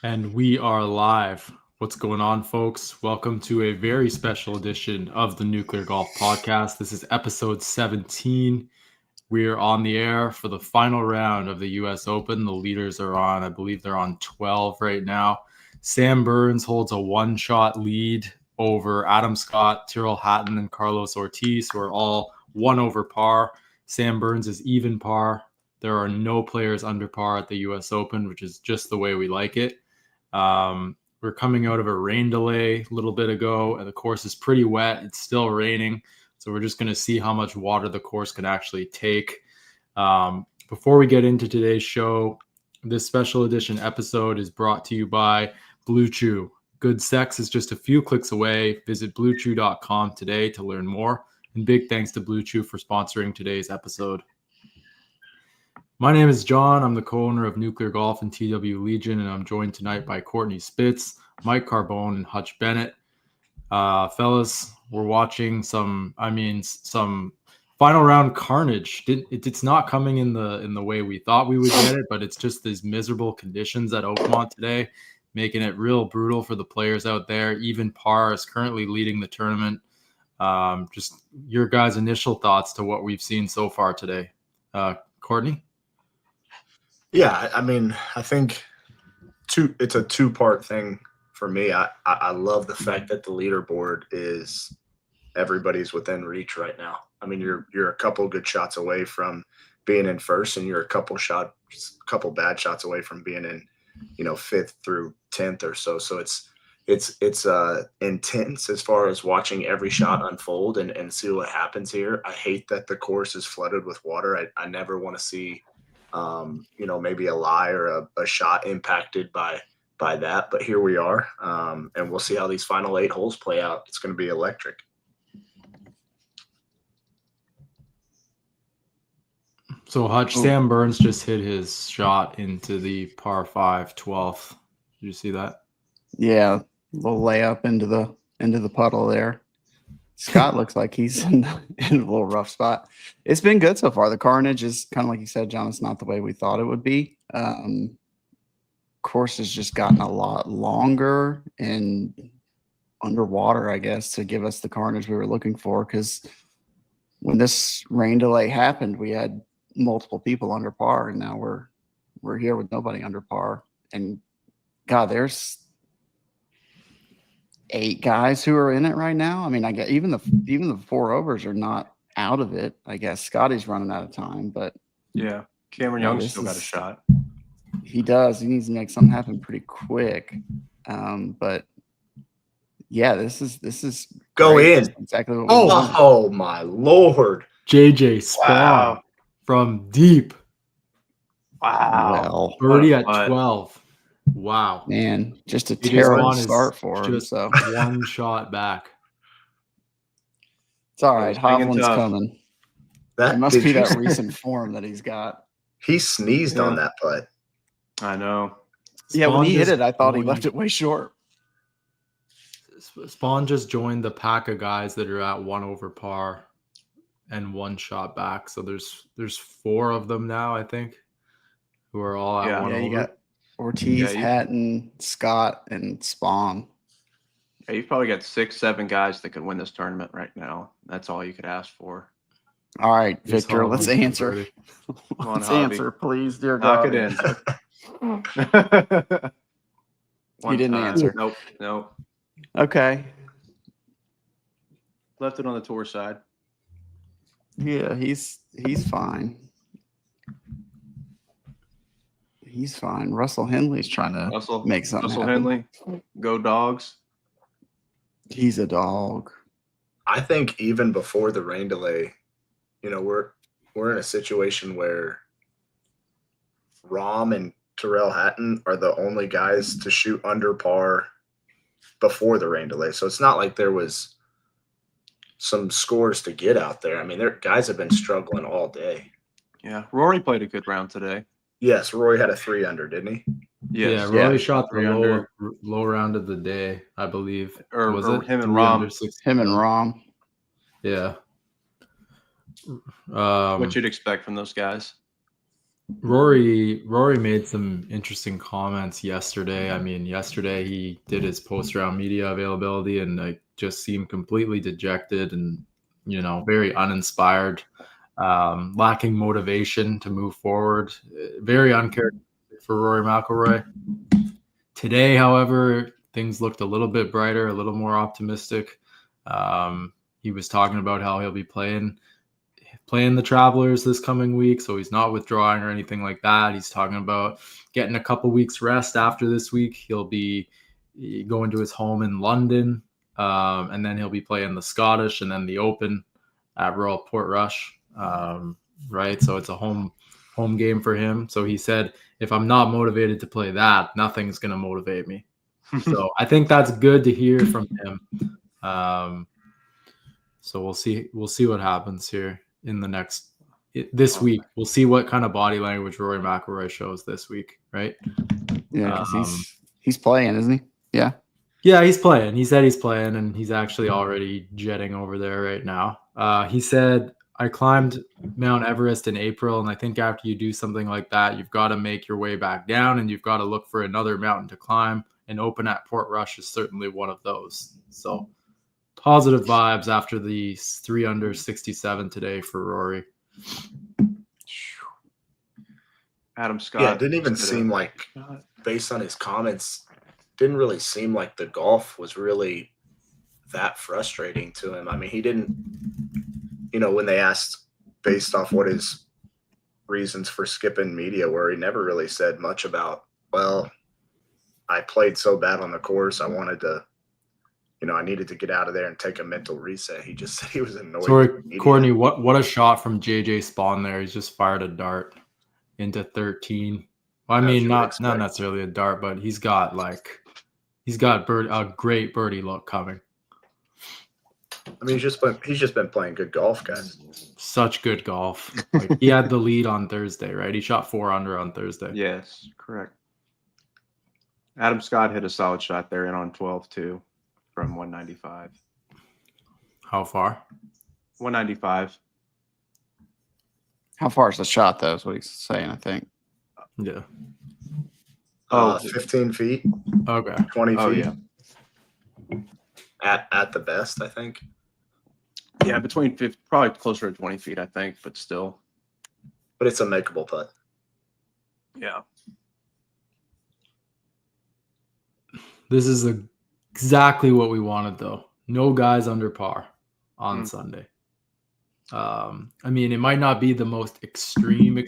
And we are live. What's going on, folks? Welcome to a very special edition of the Nuclear Golf Podcast. This is episode 17. We're on the air for the final round of the U.S. Open. The leaders are on, I believe they're on 12 right now. Sam Burns holds a one-shot lead over Adam Scott, Tyrrell Hatton, and Carlos Ortiz, who are all one over par. Sam Burns is even par. There are no players under par at the U.S. Open, which is just the way we like it. We're coming out of a rain delay a little bit ago, and the course is pretty wet. It's still raining, so we're just going to see how much water the course can actually take. Before we get into today's show, this special edition episode is brought to you by Blue Chew. Good sex is just a few clicks away. Visit bluechew.com today to learn more. And big thanks to Blue Chew for sponsoring today's episode. My name is John. I'm the co-owner of Nuclear Golf and TW Legion, and I'm joined tonight by Courtney Spitz, Mike Carbone, and Hutch Bennett. Fellas, we're watching some final round carnage. It's not coming in the way we thought we would get it, but it's just these miserable conditions at Oakmont today, making it real brutal for the players out there. Even par is currently leading the tournament. Just your guys' initial thoughts to what we've seen so far today. Courtney? Yeah, I think it's a two-part thing for me. I love the fact that the leaderboard is everybody's within reach right now. I mean, you're a couple good shots away from being in first, and you're a couple bad shots away from being in, fifth through 10th or so. So it's intense as far as watching every shot unfold and see what happens here. I hate that the course is flooded with water. I never want to see maybe a lie or a shot impacted by that. But here we are, and we'll see how these final 8 holes play out. It's going to be electric. So Hutch, Sam Burns just hit his shot into the par 5 12th. Did you see that? Yeah, little layup into the puddle there. Scott looks like he's in a little rough spot. It's been good so far. The carnage is kind of like you said, John. It's not the way we thought it would be. Course has just gotten a lot longer and underwater, I guess, to give us the carnage we were looking for. Because when this rain delay happened, we had multiple people under par, and now we're here with nobody under par. And God, there's 8 guys who are in it right now. I mean, I get even the 4 overs are not out of it. I guess Scotty's running out of time, but yeah, Cameron Young's still got a shot. He does. He needs to make something happen pretty quick. But yeah, this is go great. in. That's exactly what. Oh my Lord! JJ Spawn from deep. Wow. Birdie at 12. Wow. Man, just a terrible start for him. Just So one shot back. It's all right. Hovland's coming. It must be that recent form that he's got. He sneezed on that putt. I know. Yeah, when he hit it, I thought he left it way short. Spawn just joined the pack of guys that are at 1 over par and 1 shot back. So there's 4 of them now, I think, who are all at 1 over. You got Ortiz, Hatton, Scott, and Spawn. Yeah, you've probably got 6, 7 guys that could win this tournament right now. That's all you could ask for. All right, Victor, let's answer. Let's answer, please, dear God. Knock it in. He didn't answer. Nope. Okay. Left it on the tour side. Yeah, he's fine. He's fine. Russell Henley's trying to make something happen. Henley, go Dogs. He's a dog. I think even before the rain delay, we're in a situation where Rahm and Tyrrell Hatton are the only guys to shoot under par before the rain delay. So it's not like there was some scores to get out there. I mean, guys have been struggling all day. Yeah, Rory played a good round today. Yes, Rory had a 3 under, didn't he? Yes. Yeah, Rory shot the low round of the day, I believe. Or was it him and Rahm? Him and Rahm. Yeah. What you'd expect from those guys? Rory made some interesting comments yesterday. I mean, yesterday he did his post-round media availability and like just seemed completely dejected and very uninspired, lacking motivation to move forward. Very uncharacteristic for Rory McIlroy. Today, however, things looked a little bit brighter, a little more optimistic. He was talking about how he'll be playing the Travelers this coming week, so he's not withdrawing or anything like that. He's talking about getting a couple weeks rest after this week. He'll be going to his home in London, and then he'll be playing the Scottish and then the Open at Royal Portrush. Right, so it's a home game for him. So he said, if I'm not motivated to play that, nothing's going to motivate me. So I think that's good to hear from him. So we'll see what happens here in this week. We'll see what kind of body language Rory McIlroy shows this week, right? Yeah, because he's playing, isn't he? Yeah. Yeah, he's playing. He said he's playing, and he's actually already jetting over there right now. He said, I climbed Mount Everest in April, and I think after you do something like that, you've got to make your way back down, and you've got to look for another mountain to climb. And Open at Portrush is certainly one of those. So positive vibes after the 3 under 67 today for Rory. Adam Scott. Yeah, it didn't even seem like, based on his comments, didn't really seem like the golf was really that frustrating to him. I mean, he didn't, when they asked based off what his reasons for skipping media were, he never really said much about, well, I played so bad on the course, I wanted to, I needed to get out of there and take a mental reset. He just said he was annoyed. Sorry, Courtney, what a shot from JJ Spawn there. He's just fired a dart into 13. Well, I mean, not necessarily a dart, but he's got a great birdie look coming. I mean, he's just been playing good golf, guys. Such good golf. Like, he had the lead on Thursday, right? He shot 4 under on Thursday. Yes, correct. Adam Scott hit a solid shot there and on 12 too. From 195. How far? 195. How far is the shot, though, is what he's saying, I think. Yeah. 15 feet. Okay. 20 feet. Yeah. At the best, I think. Yeah, between 50, probably closer to 20 feet, I think, but still. But it's a makeable putt. Yeah. This is exactly what we wanted, though. No guys under par on Sunday. I mean, it might not be the most extreme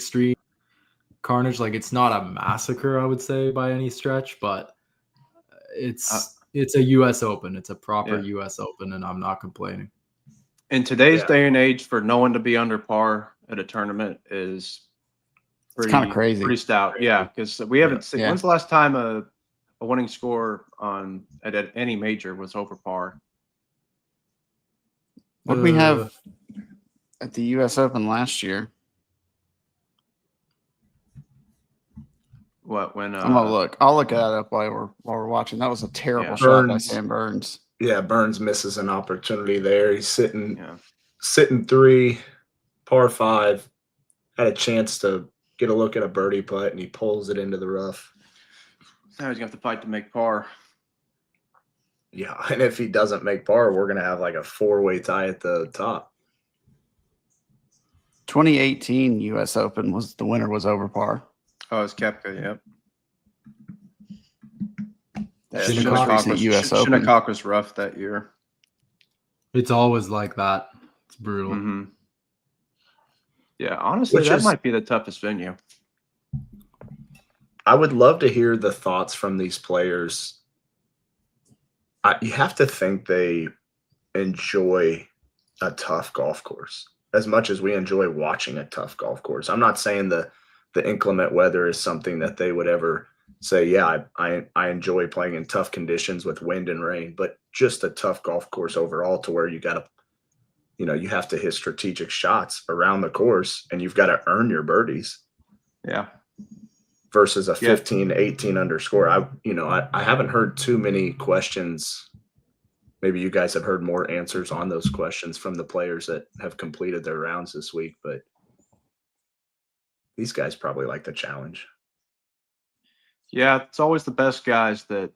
carnage. Like, it's not a massacre, I would say, by any stretch, but it's a U.S. Open. It's a proper U.S. Open, and I'm not complaining. In today's day and age, for no one to be under par at a tournament is pretty, kind of crazy. Pretty stout. Yeah, because we haven't seen. When's the last time a winning score at any major was over par? What did we have at the U.S. Open last year? What when? I'm gonna look. I'll look that up while we're watching. That was a terrible shot by Sam Burns. Yeah, Burns misses an opportunity there. He's sitting 3, par 5, had a chance to get a look at a birdie putt, and he pulls it into the rough. Now he's gonna have to fight to make par. Yeah, and if he doesn't make par, we're gonna have like a 4-way tie at the top. 2018 U.S. Open the winner was over par. Oh, it's Koepka, yep. Shinnecock was rough that year. It's always like that. It's brutal. Mm-hmm. Yeah, honestly, that might be the toughest venue. I would love to hear the thoughts from these players. You have to think they enjoy a tough golf course as much as we enjoy watching a tough golf course. I'm not saying the inclement weather is something that they would ever say, yeah, I enjoy playing in tough conditions with wind and rain, but just a tough golf course overall to where you got to, you have to hit strategic shots around the course and you've got to earn your birdies. Yeah. Versus a 15, 18 under score. I haven't heard too many questions. Maybe you guys have heard more answers on those questions from the players that have completed their rounds this week, but these guys probably like the challenge. Yeah, it's always the best guys that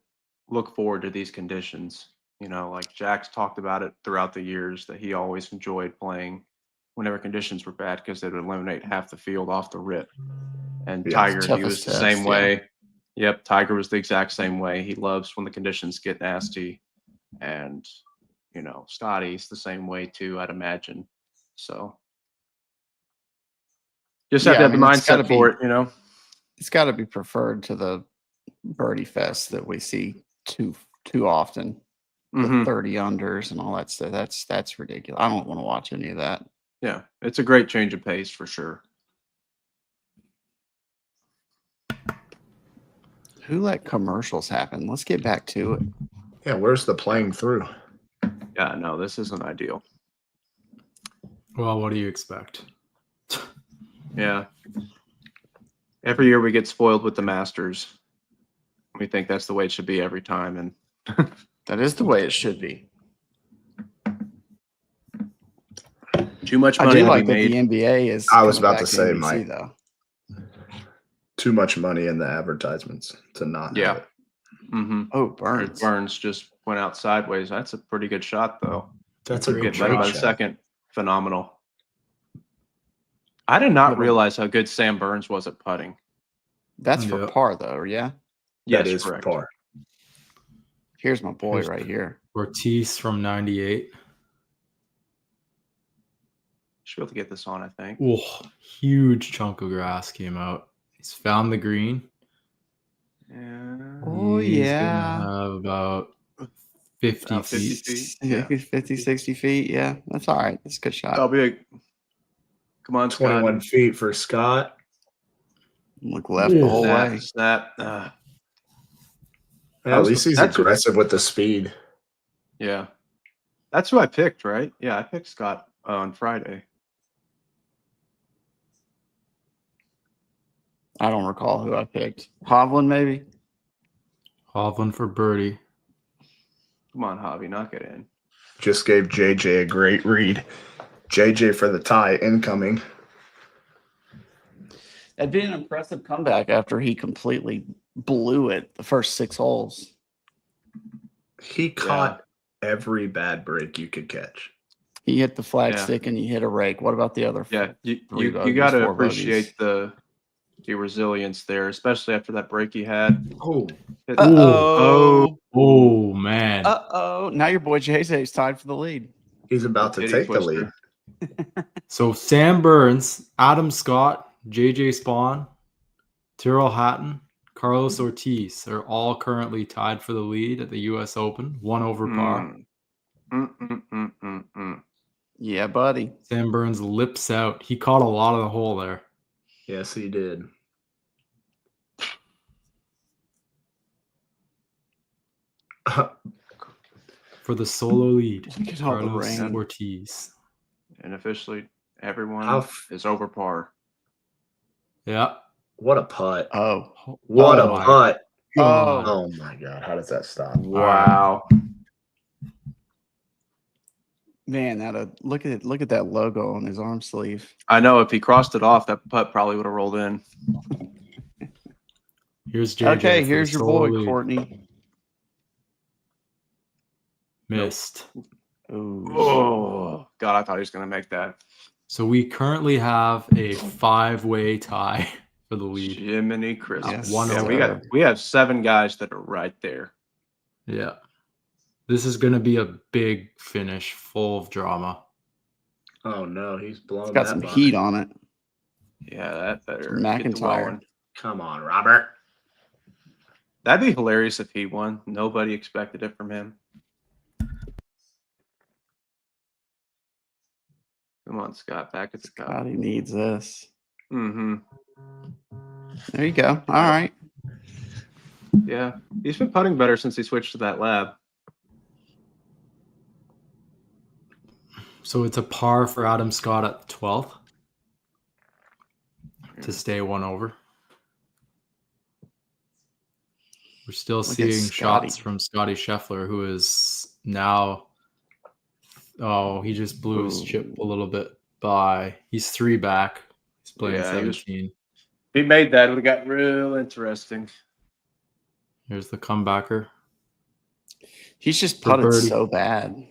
look forward to these conditions. Like Jack's talked about it throughout the years that he always enjoyed playing whenever conditions were bad because they would eliminate half the field off the rip. And Yeah, Tiger, he toughest was the test, same yeah. way. Yep, Tiger was the exact same way. He loves when the conditions get nasty. And, Scotty's the same way too, I'd imagine. So just have to have the it's gotta mindset for it. It's got to be preferred to the birdie fest that we see too often. The Mhm. 30 unders and all that stuff. That's ridiculous. I don't want to watch any of that. Yeah, it's a great change of pace for sure. Who let commercials happen? Let's get back to it. Yeah, where's the playing through? Yeah, no, this isn't ideal. Well, what do you expect? Yeah. Every year we get spoiled with the Masters. We think that's the way it should be every time. And That is the way it should be. too much I money do to like be that the made. NBA is. I was coming about back to say, NBC, Mike. though. Too much money in the advertisements to not have it. Mm-hmm. Oh, Burns. Burns just went out sideways. That's a pretty good shot, though. That's a Great great Get better by shot. the second. Phenomenal. I did not Yeah, but- realize how good Sam Burns was at putting. That's for Yeah. par, though. Yeah. That Yes, is correct. par. Here's my boy Here's- right here. Ortiz from 98. Should be able to get this on, I think. Oh, huge chunk of grass came out. He's found the green. Yeah. Oh, He's yeah. gonna have about 50 About 50 feet. feet. Yeah, 50, 60 feet. Yeah, that's all right. That's a good shot. That'll be a. Come on, 21 Scott. feet for Scott. Look left the whole way. Snap. Yeah, That at was least the- he's that's- aggressive with the speed. Yeah. That's who I picked, right? Yeah, I picked Scott on Friday. I don't recall who I picked. Hovland, maybe? Hovland for birdie. Come on, Javi, knock it in. Just gave JJ a great read. JJ for the tie incoming. That'd be an impressive comeback after he completely blew it the first 6 holes. He caught every bad break you could catch. He hit the flag Yeah. stick and he hit a rake. What about the other? Yeah, you Three bogeys, got to 4 bogeys. appreciate the resilience there, especially after that break he had. Oh, Hit- Uh-oh. Oh, man. Uh-oh. Now your boy JJ's tied for the lead. he's about to Titty take the twister. lead. So Sam Burns, Adam Scott, JJ Spawn, Tyrrell Hatton, Carlos Ortiz are all currently tied for the lead at the U.S. Open, 1 over par. Yeah, buddy. Sam Burns lips out. He caught a lot of the hole there. Yes, he did. For the solo lead, Look at all the Carlos rain. Ortiz. And officially, everyone How f- is over par. Yeah. What a putt. Oh. What Oh a my putt. God. Oh, my God. How does that stop? Wow. Man, look at that logo on his arm sleeve. I know if he crossed it off, that putt probably would have rolled in. Here's JJ. Okay, for here's the your solo boy, lead. Courtney. Missed. Ooh. Oh, God, I thought he was going to make that. So we currently have a 5-way tie for the lead. Jiminy Christmas. Yes, One Yeah, we have 7 guys that are right there. Yeah. This is going to be a big finish full of drama. Oh, no. He's blown It's got that some by. heat on it. Yeah, that better McIntyre. get the well. Come on, Robert. That'd be hilarious if he won. Nobody expected it from him. Come on, Scott. Back at Scott. God, he needs this. Mm-hmm. There you go. All right. Yeah. He's been putting better since he switched to that lab. So it's a par for Adam Scott at 12th to stay 1 over. We're still Look at seeing Scotty. shots from Scotty Scheffler, who is now. Oh, he just blew his chip a little bit by. He's 3 back. He's playing Yeah, he was- 17. he made that, it would have got real interesting. Here's the comebacker. He's just For putted birdie. so bad.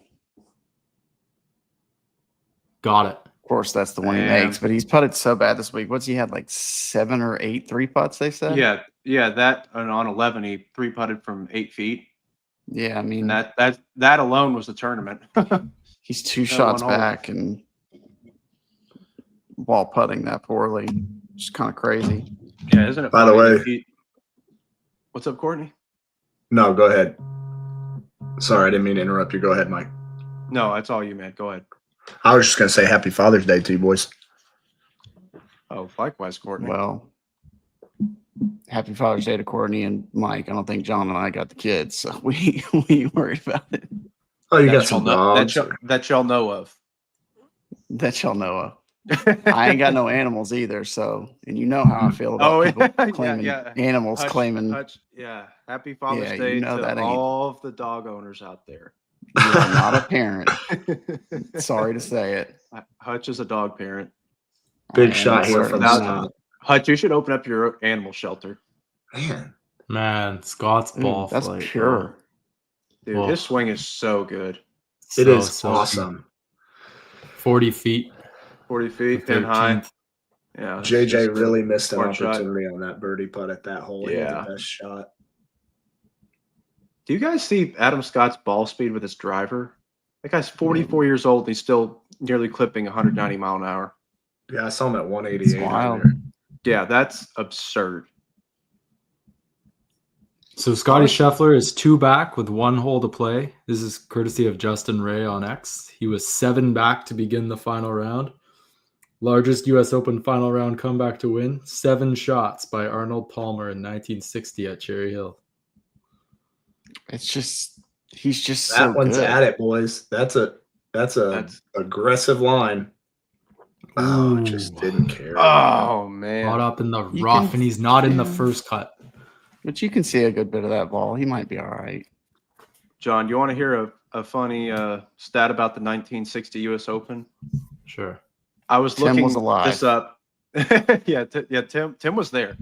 Got it. Of course, that's the one he Man. makes, but he's putted so bad this week. What's he had, like 7 or 8 3-putts, they said? Yeah, that and on 11 he 3-putted from 8 feet. Yeah, I mean, And that alone was the tournament. he's 2 that shots one hole. back and while putting that poorly. It's kind of crazy. Yeah, isn't it By the funny that way- what's up, Courtney? No, go ahead. Sorry, I didn't mean to interrupt you. Go ahead, Mike. No, that's all you, man. Go ahead. I was just going to say Happy Father's Day to you boys. Oh, likewise, Courtney. Well, happy Father's Day to Courtney and Mike. I don't think John and I got the kids, so we ain't worried about it. Oh, you That got some y'all know- dogs? that y'all know of. That y'all know of. I ain't got no animals either, so and you know how I feel about Oh, people yeah, claiming yeah. animals Hutch- claiming Hutch, yeah. Happy Father's Yeah, Day you know to that ain't- all of the dog owners out there. you are not a parent. Sorry to say it. Hutch is a dog parent. Big I am shot here certainly from Now- not. Scott. Hutch, you should open up your animal shelter. Man, Man, Scott's Ooh, ball that's flight, pure. Dude, Whoa. his swing is so good. it So, is so awesome. 40 feet. 40 the feet, pin high. 13th. Yeah. it's JJ just a really missed an smart shot. opportunity on that birdie putt at that hole. He had Yeah. the best shot. Do you guys see Adam Scott's ball speed with his driver? That guy's 44 years old. And he's still nearly clipping 190 mile an hour. Yeah, I saw him at 188 It's wild. earlier. Yeah, that's absurd. So Scotty Scheffler is 2 back with 1 hole to play. This is courtesy of Justin Ray on X. He was 7 back to begin the final round. Largest U.S. Open final round comeback to win. 7 shots by Arnold Palmer in 1960 at Cherry Hill. It's just he's just That so one's good. at it, boys. That's aggressive line. Oh, it just Ooh. didn't care. Oh, Caught man. up in the You rough, can- and he's not in the yeah. first cut. But you can see a good bit of that ball. He might be all right. John, you want to hear a funny stat about the 1960 U.S. Open? Sure. I was Tim looking was alive. this up. Tim was there.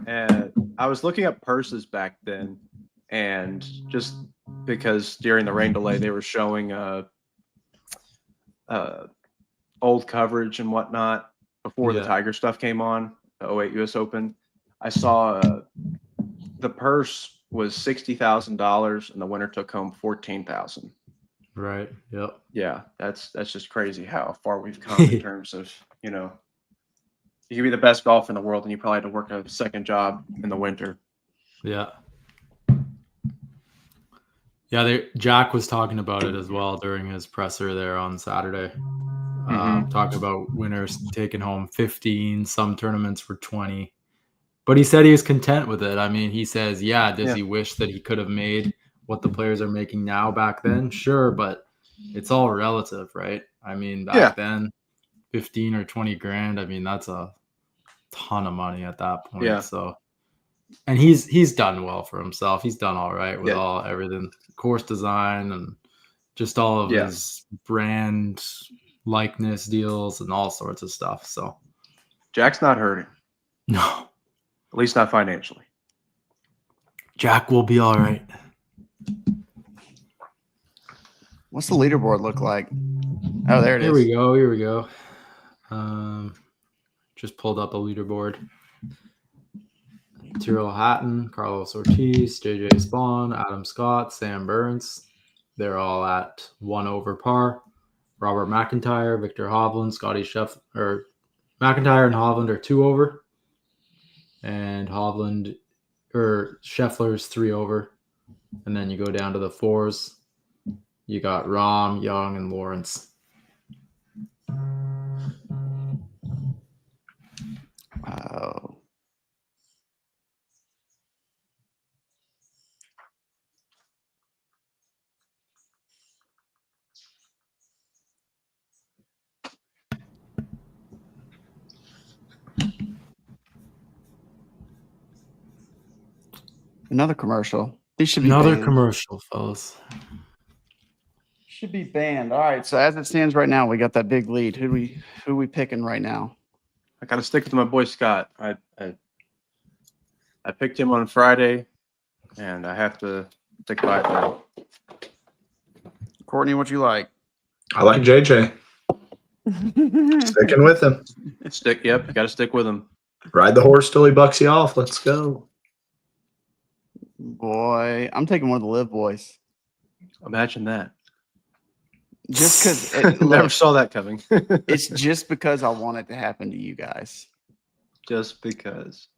And I was looking up purses back then, and just because during the rain delay they were showing old coverage and whatnot before the Yeah. Tiger stuff came on, the 08 U.S. Open. I saw the purse was $60,000 and the winner took home $14,000. Right. Yep. Yeah, that's just crazy how far we've come in terms of, you can be the best golfer in the world and you probably had to work a second job in the winter. Yeah. Yeah, Jack was talking about it as well during his presser there on Saturday. Talking about winners taking home 15, some tournaments were 20. But he said he was content with it. I mean, he says, does he wish that he could have made what the players are making now back then? Sure, but it's all relative, right? I mean, back then, 15 or 20 grand, I mean, that's a ton of money at that point. Yeah. So, and he's done well for himself. He's done all right with everything, course design and just all of his brand likeness deals and all sorts of stuff. So Jack's not hurting, no, at least not financially. Jack will be all right. What's the leaderboard look like? Oh, there it is. Here we go. Just pulled up a leaderboard. Tyrrell Hatton, Carlos Ortiz, JJ Spawn, Adam Scott, Sam Burns. They're all at 1 over par. Robert McIntyre, Victor Hovland, Scotty Scheffler, or McIntyre and Hovland are 2 over. And Scheffler's 3 over. And then you go down to the 4s. You got Rahm, Young, and Lawrence. Oh. Another commercial. These should be Another banned. commercial, fellas. Should be banned. All right. So as it stands right now, we got that big lead. Who we picking right now? I got to stick with my boy Scott. I picked him on Friday, and I have to stick by it now. Courtney, what you like? I like JJ. Sticking with him. Yep, got to stick with him. Ride the horse till he bucks you off. Let's go. Boy, I'm taking one of the live boys. Imagine that. Just because Never saw that coming. it's just because I want it to happen to you guys. Just because.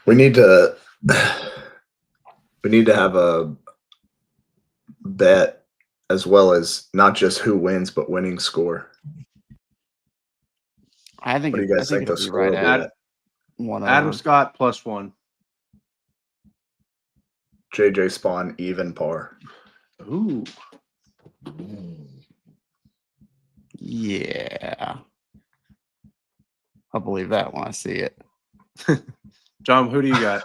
We need to have a bet as well as not just who wins but winning score. I think. What do you guys think it'll the be score right will be at at? one. Adam Scott +1. JJ Spawn even par. Ooh. Yeah, I'll believe that when I see it. John, who do you got?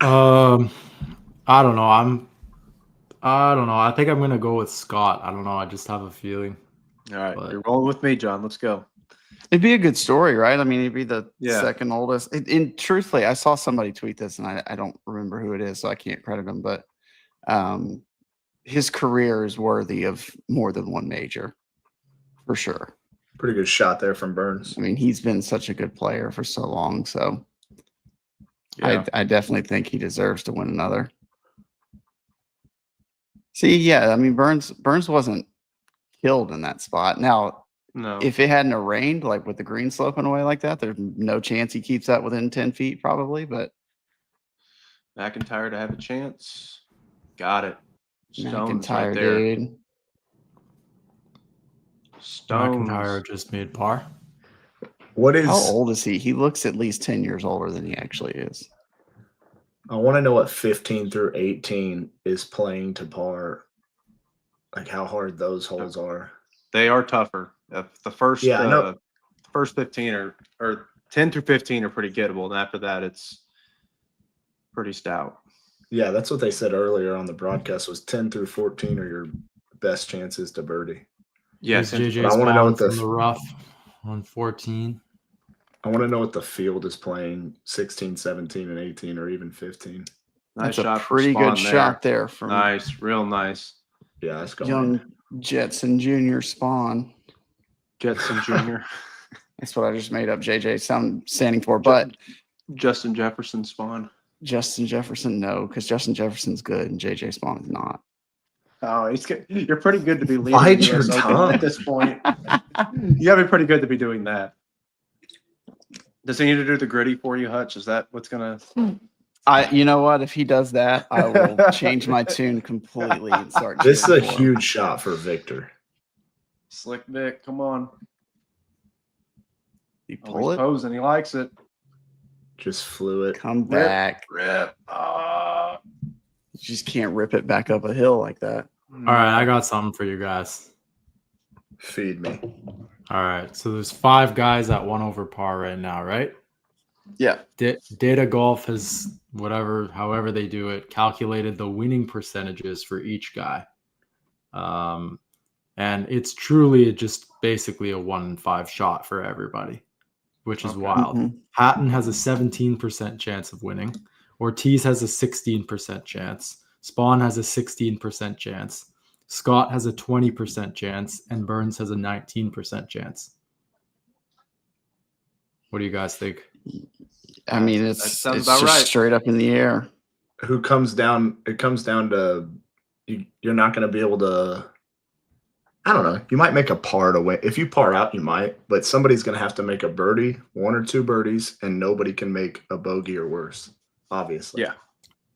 I don't know. I don't know. I think I'm gonna go with Scott. I don't know. I just have a feeling. All right, But- you're rolling with me, John. Let's go. It'd be a good story, right? I mean, he'd be the Yeah. second oldest. And truthfully, I saw somebody tweet this, and I don't remember who it is, so I can't credit him. But his career is worthy of more than one major, for sure. Pretty good shot there from Burns. I mean, he's been such a good player for so long, so Yeah. I definitely think he deserves to win another. See, yeah, I mean, Burns wasn't killed in that spot. Now, No. if it hadn't have rained, like with the green sloping away like that, there's no chance he keeps that within 10 feet, probably. But McIntyre to have a chance. Got it. Stones McIntyre, right there. dude. Stones. McIntyre just made par. What is How old is he? He looks at least 10 years older than he actually is. I want to know what 15 through 18 is playing to par. Like how hard those holes are. They are tougher. The first Yeah, I know. first 15 or 10 through 15 are pretty gettable, and after that it's pretty stout. Yeah, that's what they said earlier on the broadcast was 10 through 14 are your best chances to birdie. Yes, Here's JJ But I wanna know Spawn what the- from the rough on 14. I want to know what the field is playing 16, 17, and 18, or even 15. nice That's a shot. pretty from Spawn good there. shot there from Nice, real nice. Yeah, that's going. young Jetson Jr. Spawn. Jetson Jr. That's what I just made up JJ standing for. But Justin Jefferson Spawn. Justin Jefferson, no, because Justin Jefferson's good and JJ Spawn is not. Oh, he's good. You're pretty good to be leading Bite the your US Open tongue. at this point. You gotta be pretty good to be doing that. Does he need to do the gritty for you, Hutch? Is that what's gonna? You know what? If he does that, I will change my tune completely and start. This is a cheering for him. huge shot for Victor. Slick Vic, come on. You Oh, pull he's it, posing. He likes it. Just flew it. come back. Rip. You just can't rip it back up a hill like that. All right, I got something for you guys. Feed me. All right, so there's 5 guys at 1 over par right now, right? Yeah. Data Golf has however they do it, calculated the winning percentages for each guy. And it's truly just basically a 1 in 5 shot for everybody, which is Okay. wild. Mhm. Hatton has a 17% chance of winning. Ortiz has a 16% chance. Spawn has a 16% chance. Scott has a 20% chance. And Burns has a 19% chance. What do you guys think? I mean, That it's sounds it's about just right. straight up in the air. Who comes down? It comes down to you're not going to be able to. I don't know. You might make a par to win. If you par out, you might, but somebody's going to have to make a birdie, 1 or 2 birdies, and nobody can make a bogey or worse. Obviously. Yeah.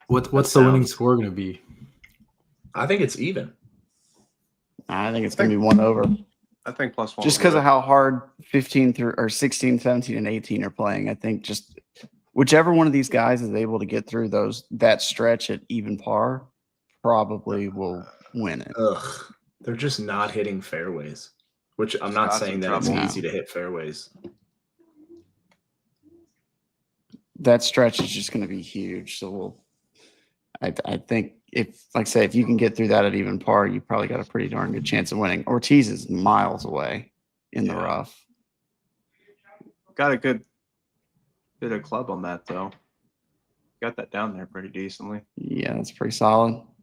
What's the winning sounds- score going to be? I think it's even. I think it's going to be 1 over. I think +1. Just because of how hard 15 through or 16, 17, and 18 are playing. I think just whichever one of these guys is able to get through that stretch at even par probably will win it. Ugh. They're just not hitting fairways, which I'm not Scott's saying in that it's trouble. easy to hit fairways. That stretch is just going to be huge. So I think if you can get through that at even par, you probably got a pretty darn good chance of winning. Ortiz is miles away. in the Yeah. rough. Got a good bit of club on that though. Got that down there pretty decently. Yeah, that's pretty solid. All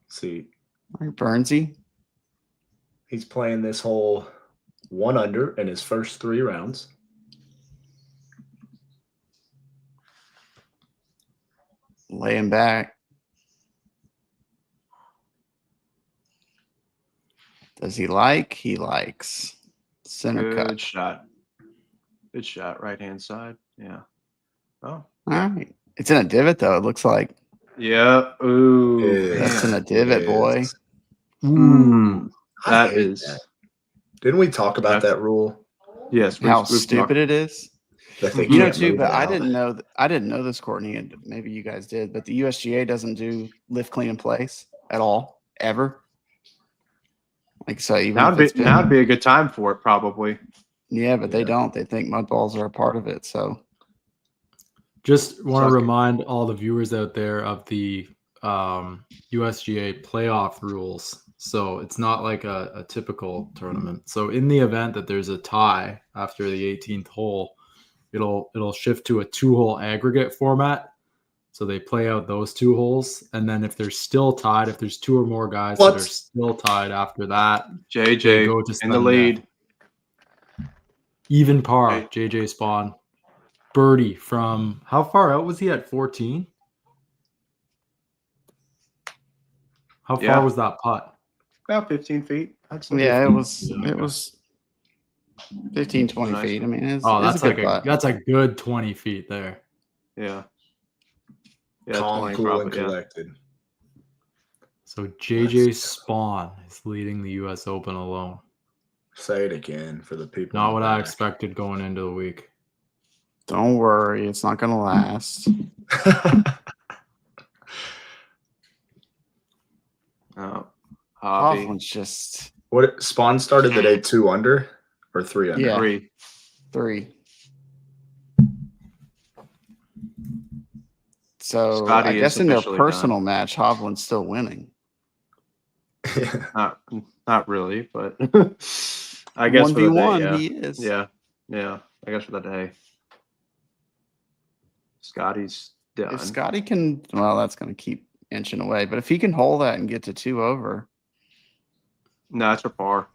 See, right, Burnsy. he's playing this hole 1 under in his first 3 rounds. Laying back. Does he like? He likes. Center Good cut. shot. Good shot. Right hand side. Yeah. Oh. All right. It's in a divot though. It looks like Yeah. Ooh. that's in Man. a divot, boy. Yes. Ooh. I That hate is. that. Didn't we talk about That's- that rule? Yes. How stupid it is. That they You know can't too, move but it I out? didn't know. I didn't know this, Courtney, and maybe you guys did. But the USGA doesn't do lift, clean, and place at all, ever. Like so, even if it's been, Now'd be a good time for it, probably. yeah, but they Yeah. don't. They think mud balls are a part of it. So Just want to Suck it. remind all the viewers out there of the USGA playoff rules. So it's not like a typical tournament. So in the event that there's a tie after the 18th hole, it'll shift to a 2-hole aggregate format. So they play out those 2 holes, and then if they're still tied, if there's 2 or more guys that are still tied after that, they JJ go to in the sudden lead. death. Even par, Okay. JJ Spawn. Birdie from how far out was he at 14? How Yeah. far was that putt? About 15 feet. I'd say. yeah, 15. it was 15, 20 Nice. feet. I mean, it's, Oh, it's that's a good like putt. that's a good 20 feet there. Yeah. Yeah. Calm, 20 cool, and probably. Yeah. collected. So JJ Spawn is leading the U.S. Open alone. Say it again for the people. Not in what the I back. expected going into the week. Don't worry, it's not going to last. Oh, Hobby. Hovland's just What Spawn started the day 2 under or 3 under? Yeah. 3. 3. So Scotty I is guess in their officially personal match, Hovland's still winning. Not really, but I guess for the day, 1v1, yeah. he is. Yeah. I guess for the day. Scotty's done. If Scotty can, well, that's going to keep inching away. But if he can hold that and get to 2 over, No, it's for par.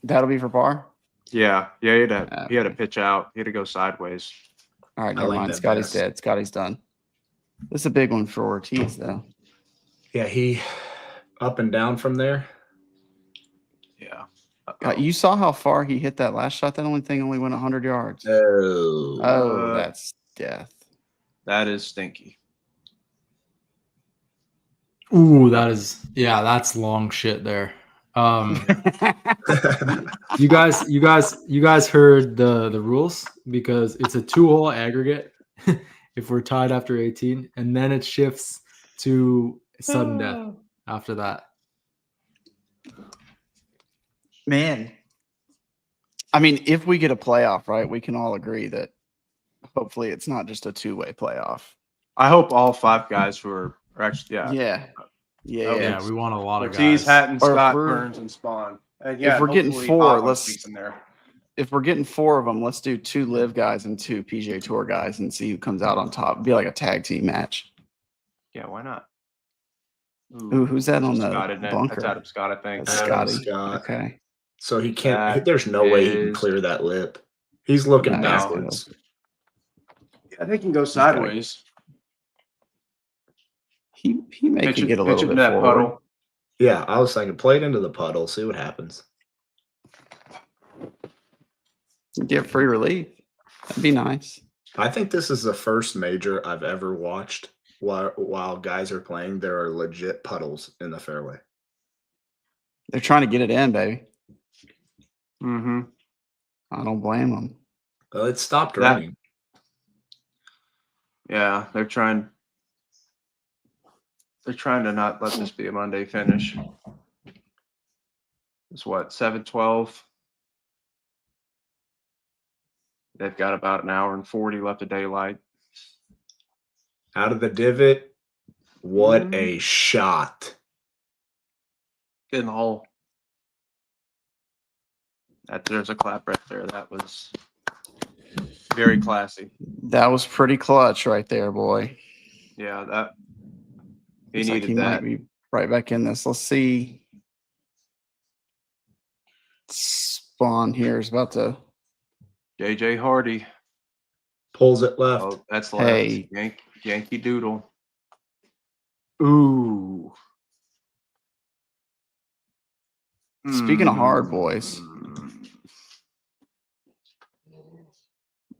that'll be for par. Yeah. He had to pitch out. He had to go sideways. All right, I never like mind. that Scotty's best. dead. Scotty's done. This is a big one for Ortiz, though. Yeah, he up and down from there. Yeah. You saw how far he hit that last shot. That only went 100 yards. Oh, Oh, that's death. That is stinky. Ooh, that's long shit there. You guys heard the rules, because it's a 2-hole aggregate if we're tied after 18, and then it shifts to sudden death after that. Man. I mean, if we get a playoff, right, we can all agree that hopefully it's not just a 2-way playoff. I hope all 5 guys who are actually Yeah. Yeah, we want a lot of Ortiz, guys. Hatton, Or if Scott, we're- Burns, and Spawn. And if we're getting hopefully 4, Hovland let's- sneaks in there. If we're getting 4 of them, let's do 2 live guys and 2 PGA Tour guys and see who comes out on top. It'd be like a tag team match. Yeah, why not? Ooh, who's that on the Scott, isn't it? bunker? That's Adam Scott, I think. That's Adam Scotty. Scott. Okay. So he can't. That There's no way he can is- clear that lip. He's looking No. backwards. I think he can go sideways. He may Pitch could it, get a pitch little it bit into that forward. puddle. Yeah, I was thinking, play it into the puddle, see what happens. Get free relief. That'd be nice. I think this is the first major I've ever watched while guys are playing. There are legit puddles in the fairway. They're trying to get it in, baby. Mm-hmm. I don't blame them. Well, it stopped That- raining. Yeah, they're trying to not let this be a Monday finish. It's what, 7:12? They've got about an hour and 40 left of daylight. Out of the divot. What Mhm. a shot. Get in the hole. There's a clap right there. That was very classy. That was pretty clutch right there, boy. Yeah, that he Looks like needed he that. might be right back in this. Let's see. Spawn here is about to. JJ Hardy. Pulls it left. Oh, that's left. Hey. Yankee Doodle. Ooh. Speaking of hard, boys,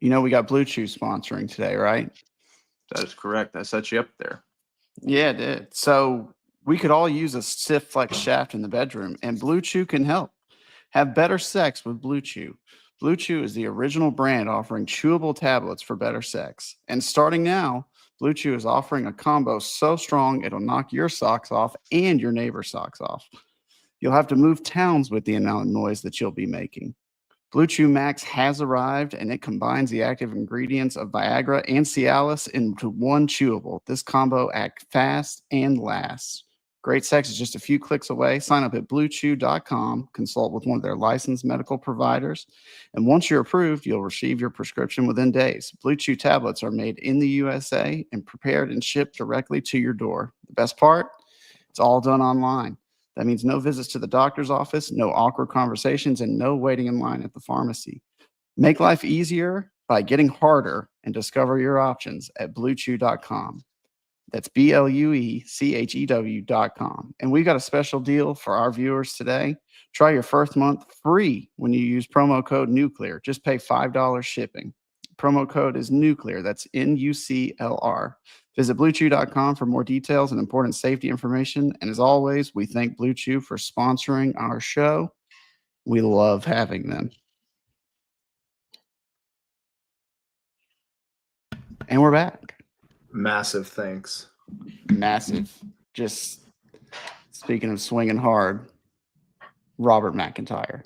you know we got Blue Chew sponsoring today, right? That is correct. I set you up there. Yeah, it did. So we could all use a stiff flex shaft in the bedroom, and Blue Chew can help. Have better sex with Blue Chew. Blue Chew is the original brand offering chewable tablets for better sex. And starting now, Blue Chew is offering a combo so strong it'll knock your socks off and your neighbor's socks off. You'll have to move towns with the amount of noise that you'll be making. Blue Chew Max has arrived, and it combines the active ingredients of Viagra and Cialis into one chewable. This combo acts fast and lasts. Great sex is just a few clicks away. Sign up at bluechew.com, consult with one of their licensed medical providers, and once you're approved, you'll receive your prescription within days. Blue Chew tablets are made in the USA and prepared and shipped directly to your door. The best part? It's all done online. That means no visits to the doctor's office, no awkward conversations, and no waiting in line at the pharmacy. Make life easier by getting harder and discover your options at bluechew.com. That's BLUECHEW.com. And we got a special deal for our viewers today. Try your first month free when you use promo code Nuclr. Just pay $5 shipping. Promo code is Nuclr. That's NUCLR. Visit BlueChew.com for more details and important safety information. And as always, we thank Blue Chew for sponsoring our show. We love having them. And we're back. Massive thanks. Massive. Just speaking of swinging hard, Robert McIntyre.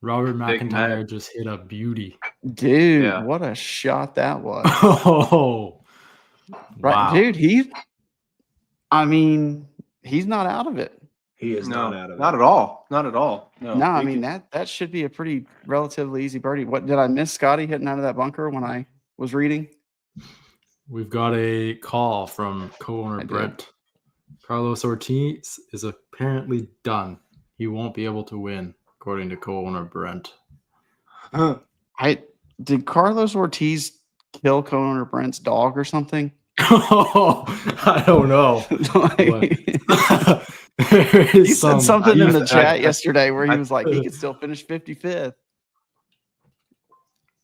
Robert Big McIntyre Mac. just hit a beauty. Dude, Yeah. what a shot that was. Oh, Right, wow. dude, he's not out of it. He is No, not out of not it. at all. Not at all. No, No, I he mean can- that should be a pretty relatively easy birdie. What did I miss Scotty hitting out of that bunker when I was reading? We've got a call from I co-owner did. Brent. Carlos Ortiz is apparently done. He won't be able to win, according to co-owner Brent. Did Carlos Ortiz kill co-owner Brent's dog or something? I don't know. Like, There he is said something in the I- chat yesterday where he I- was like, he could still finish 55th.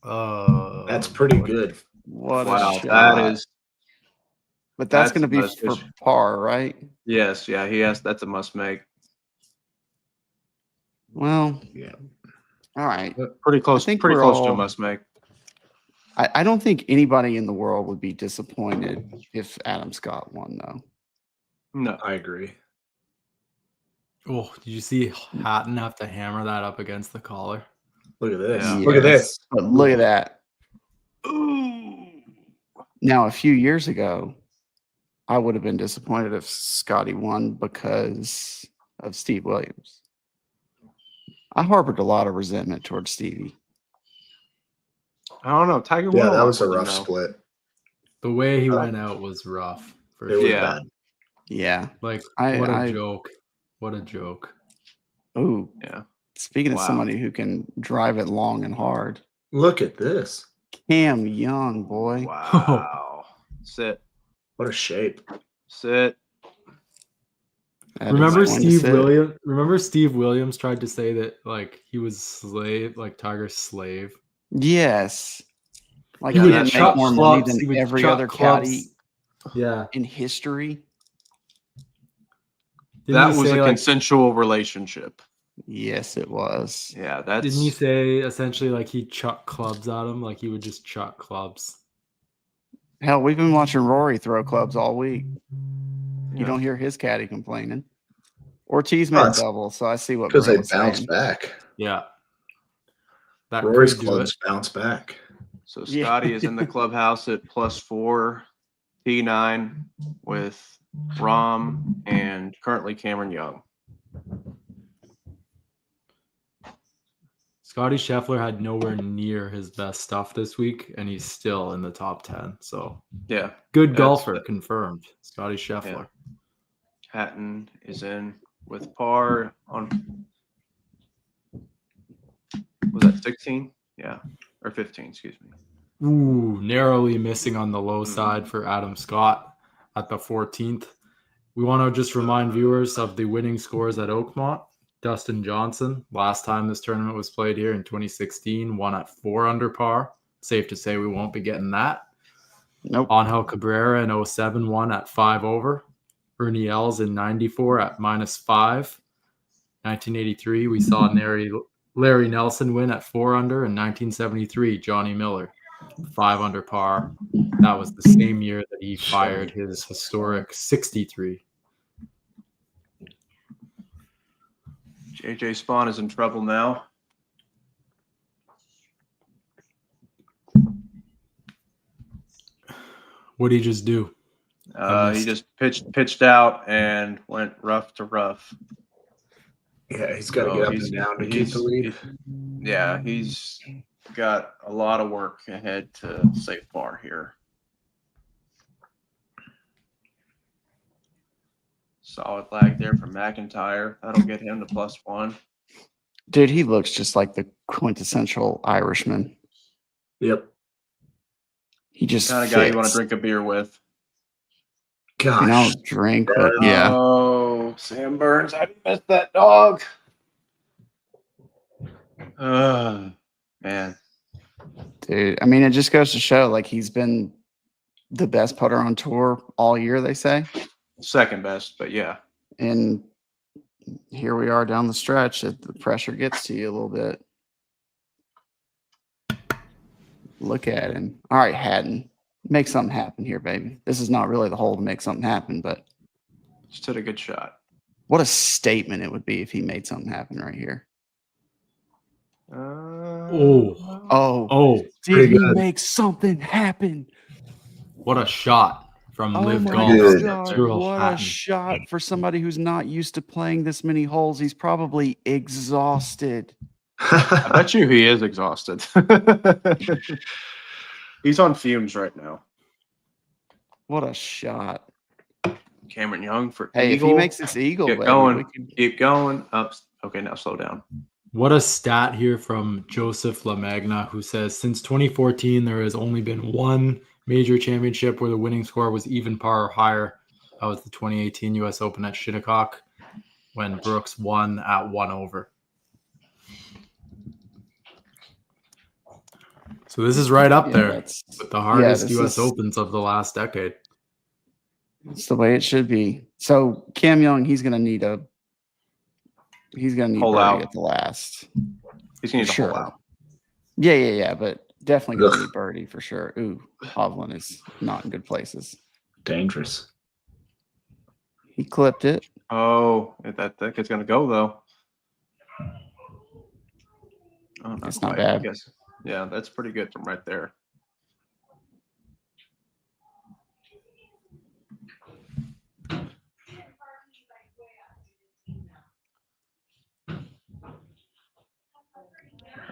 That's pretty good. What wow, a shot. that is But that's that's going to be most for fish. par, right? yes, yeah. He has. That's a must make. Well, Yeah. all right. Pretty close. think Pretty we're close to a all- must make. I don't think anybody in the world would be disappointed if Adam Scott won, though. No. I agree. Oh, did you see Hatton have to hammer that up against the collar? Look at this. Yeah. Look at this. But look at that. Now, a few years ago, I would have been disappointed if Scotty won because of Steve Williams. I harbored a lot of resentment towards Stevie. I don't know. Tiger. Yeah, won that lot was a more than rough no. split. The way he went out was rough. For It was sure. Yeah. bad. Yeah. Like, I- what a I- joke. What a joke. Oh, Yeah. speaking of Wow. somebody who can drive it long and hard, Look at this. Cam Young, boy. Wow. Sit. What a shape. Sit. That is Remember going to Steve sit. Williams? Remember Steve Williams tried to say that like he was slave, like Tiger's slave. Yes. Like He he would didn't make chuck more money clubs, than he would every chuck other clubs. caddy Yeah. in history. Didn't That he was say, a like, consensual relationship. Yes, it was. Yeah, that's. Didn't he say essentially like he chuck clubs at him? Like he would just chuck clubs. Hell, we've been watching Rory throw clubs all week. You Yeah. don't hear his caddy complaining. Ortiz made a it's double, so I see what Because Brent they was bounce saying. back. Yeah. That Rory's could do clubs it. bounce back. So Yeah. Scotty is in the clubhouse at +4, T9 with Rom and currently Cameron Young. Scotty Scheffler had nowhere near his best stuff this week, and he's still in the top 10. So Yeah. good golfer, confirmed. Scotty Scheffler. Yeah. Hatton is in with par on, was that 16? Yeah. Or 15, excuse me. Ooh, narrowly missing on the low side for Adam Scott at the 14th. We want to just remind viewers of the winning scores at Oakmont. Dustin Johnson, last time this tournament was played here in 2016, won at 4 under par. Safe to say we won't be getting that. Nope. Angel Cabrera in 07 won at 5 over. Ernie Els in 94 at -5. 1983, we saw Larry Nelson win at 4 under. In 1973, Johnny Miller, 5 under par. That was the same year that he fired his historic 63. JJ Spawn is in trouble now. What did he just do? He just pitched out and went rough to rough. Yeah, he's got to get up and down to keep the lead. Yeah, he's got a lot of work ahead to save par here. Solid lag there from McIntyre. That'll get him to +1. Dude, he looks just like the quintessential Irishman. Yep. He just Kind of guy you want to drink a beer with. Gosh. You know, drink, but yeah. Oh, Sam Burns, I missed that dog. Man. Dude, I mean, it just goes to show, like, he's been the best putter on tour all year, they say. Second best, but yeah. And here we are down the stretch. The pressure gets to you a little bit. Look at him. All right, Hatton. Make something happen here, baby. This is not really the hole to make something happen, but Just hit a good shot. what a statement it would be if he made something happen right here. Oh, did pretty he good. make something happen? What a shot from Oh Live my Golf. God, Cyril what a Hatton. shot for somebody who's not used to playing this many holes. He's probably exhausted. I bet you he is exhausted. He's on fumes right now. What a shot. Cameron Young for Hey, eagle. if he makes this eagle, Get baby, going. we could, Keep going. Up. Okay, now slow down. What a stat here from Joseph LaMagna, who says since 2014, there has only been one major championship where the winning score was even par or higher. That was the 2018 U.S. Open at Shinnecock when Brooks won at 1 over. So this is right up there with the hardest U.S. Opens of the last decade. It's the way it should be. So Cam Young, he's gonna need Hole birdie out. at the last. He's going to need to hole out. Yeah. But definitely gonna need birdie for sure. Ooh, Hovland is not in good places. Dangerous. He clipped it. Oh, that kid's going to go, though. Oh, It's not bad. I guess. Yeah, that's pretty good from right there.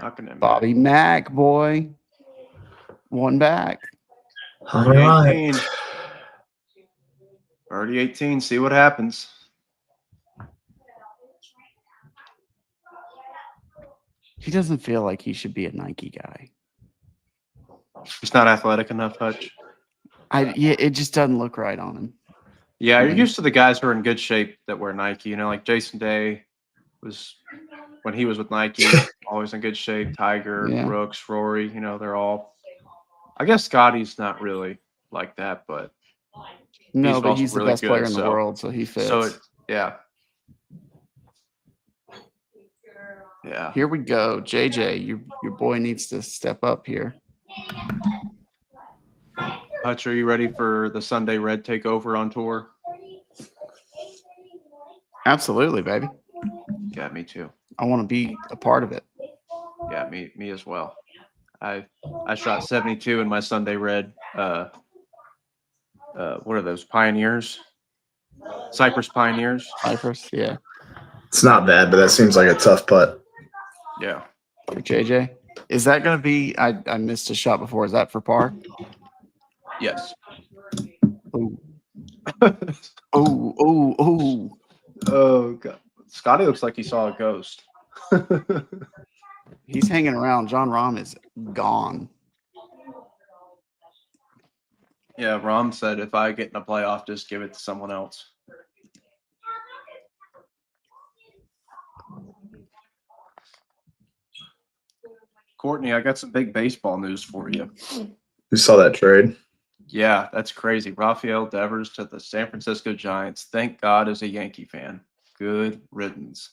Knocking him Bobby Mack, boy. One back. All right. 18. Already 18. See what happens. He doesn't feel like he should be a Nike guy. He's not athletic enough, Hutch. It just doesn't look right on him. Yeah, you're used to the guys who are in good shape that wear Nike. You know, like Jason Day was, when he was with Nike, always in good shape. Tiger, Brooks, Rory, you know, they're all. I guess Scotty's not really like that, but no, but he's the really best good, player in the world, so he fits. Yeah. Here we go, JJ. Your boy needs to step up here. Hutch, are you ready for the Sunday Red takeover on tour? Absolutely, baby. Yeah, me too. I want to be a part of it. Yeah, me as well. I shot 72 in my Sunday Red. What are those, Pioneers? Cypress Pioneers. Cypress, yeah. It's not bad, but that seems like a tough putt. Yeah. For JJ, is that going to be? I missed a shot before. Is that for par? Yes. Oh, oh. Oh god. Scotty looks like he saw a ghost. He's hanging around. John Rahm is gone. Yeah, Rom said if I get in a playoff, just give it to someone else. Courtney, I got some big baseball news for you. You saw that trade? Yeah, that's crazy. Rafael Devers to the San Francisco Giants. Thank God as a Yankee fan. Good riddance.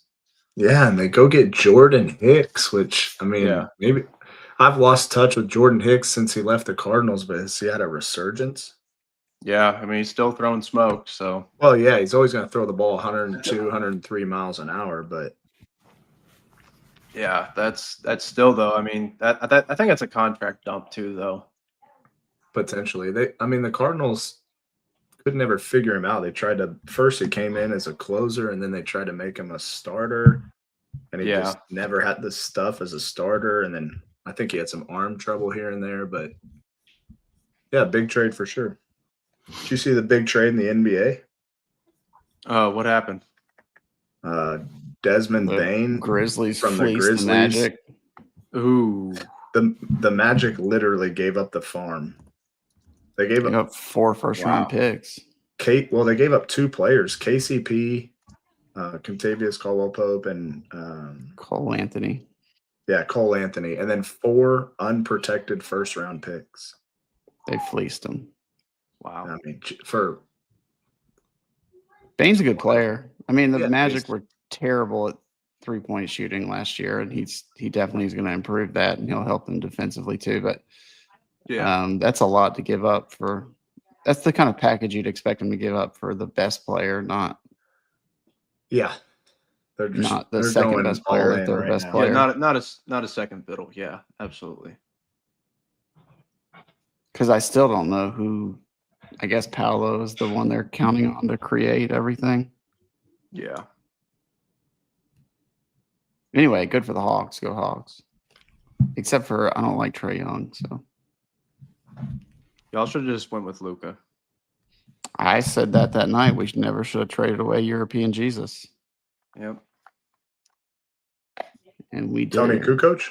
Yeah, and they go get Jordan Hicks, which, I mean, Yeah. maybe I've lost touch with Jordan Hicks since he left the Cardinals, but has he had a resurgence? Yeah, I mean, he's still throwing smoke, so. Well, yeah, he's always going to throw the ball 102, 103 miles an hour, but Yeah, that's still, though. I mean, I think that's a contract dump, too, though. potentially. The Cardinals could never figure him out. They tried to first he came in as a closer, and then they tried to make him a starter, and he just never had the stuff as a starter. And then I think he had some arm trouble here and there, but yeah, big trade for sure. Did you see the big trade in the NBA? What happened? Desmond The Bane Grizzlies from the fleeced Grizzlies. the Magic. Ooh. The Magic literally gave up the farm. They gave Gave up up 4 first-round picks. they gave up 2 players, KCP, Contavious Caldwell-Pope, and Cole Anthony. yeah, Cole Anthony, and then 4 unprotected first-round picks. They fleeced him. Wow. I mean, for Bane's a good player. I mean, the Yeah, Magic he's- were terrible at three-point shooting last year, and he definitely is going to improve that, and he'll help them defensively too. But Yeah. that's a lot to give up for. That's the kind of package you'd expect them to give up for the best player, not yeah, they're the second going best all player, in third right best now. player. Yeah, not a second fiddle. Yeah, absolutely. Because I still don't know who. I guess Paolo is the one they're counting on to create everything. Yeah. Anyway, good for the Hawks. Go Hawks. Except for I don't like Trae Young, so Y'all should have just went with Luca. I said that night. We never should have traded away European Jesus, Yep. and we did. Tony Kukoc?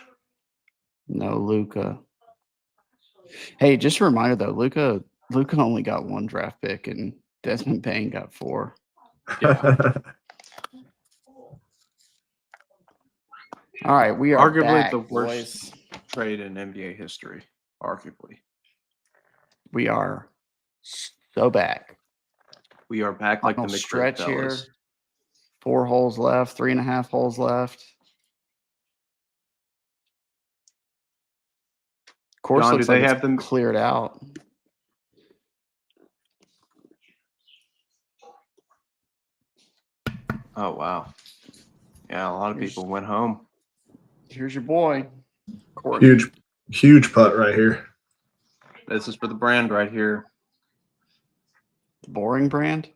No, Luca. Hey, just a reminder though, Luca only got 1 draft pick, and Desmond Bane got 4. All right, we are Arguably back, the worst boys. trade in NBA history. Arguably. We are so back. We are back like the Final McRib stretch here. fellas. 4 holes left. 3.5 holes left. Course John, looks do they like have it's them cleared out. Oh wow. Yeah, a lot of people went home. Here's your boy, Courtney. Huge putt right here. This is for the brand right here. Boring brand.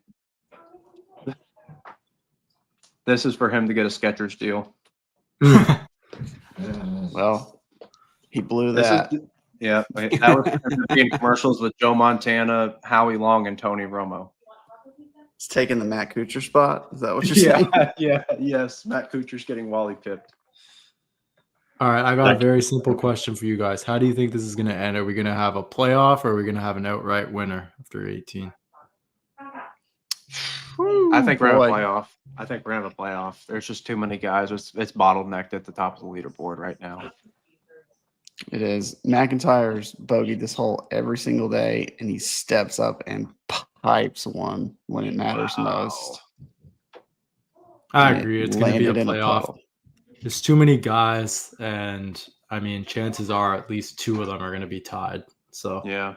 This is for him to get a Skechers deal. Well, he blew This that. is that was for him to be in commercials with Joe Montana, Howie Long, and Tony Romo. It's taking the Matt Kuchar spot. Is that what you're saying? Yes. Matt Kuchar's getting Wally pipped. All right, I got a very simple question for you guys. How do you think this is going to end? Are we going to have a playoff or are we going to have an outright winner after 18? I think we're boy. in a playoff. I think we're in a playoff. There's just too many guys. It's bottlenecked at the top of the leaderboard right now. It is. McIntyre's bogeyed this hole every single day, and he steps up and pipes one when it matters most. I And agree. it It's going to be a landed in playoff. puddle. There's too many guys, and I mean, chances are at least 2 of them are going to be tied. So Yeah.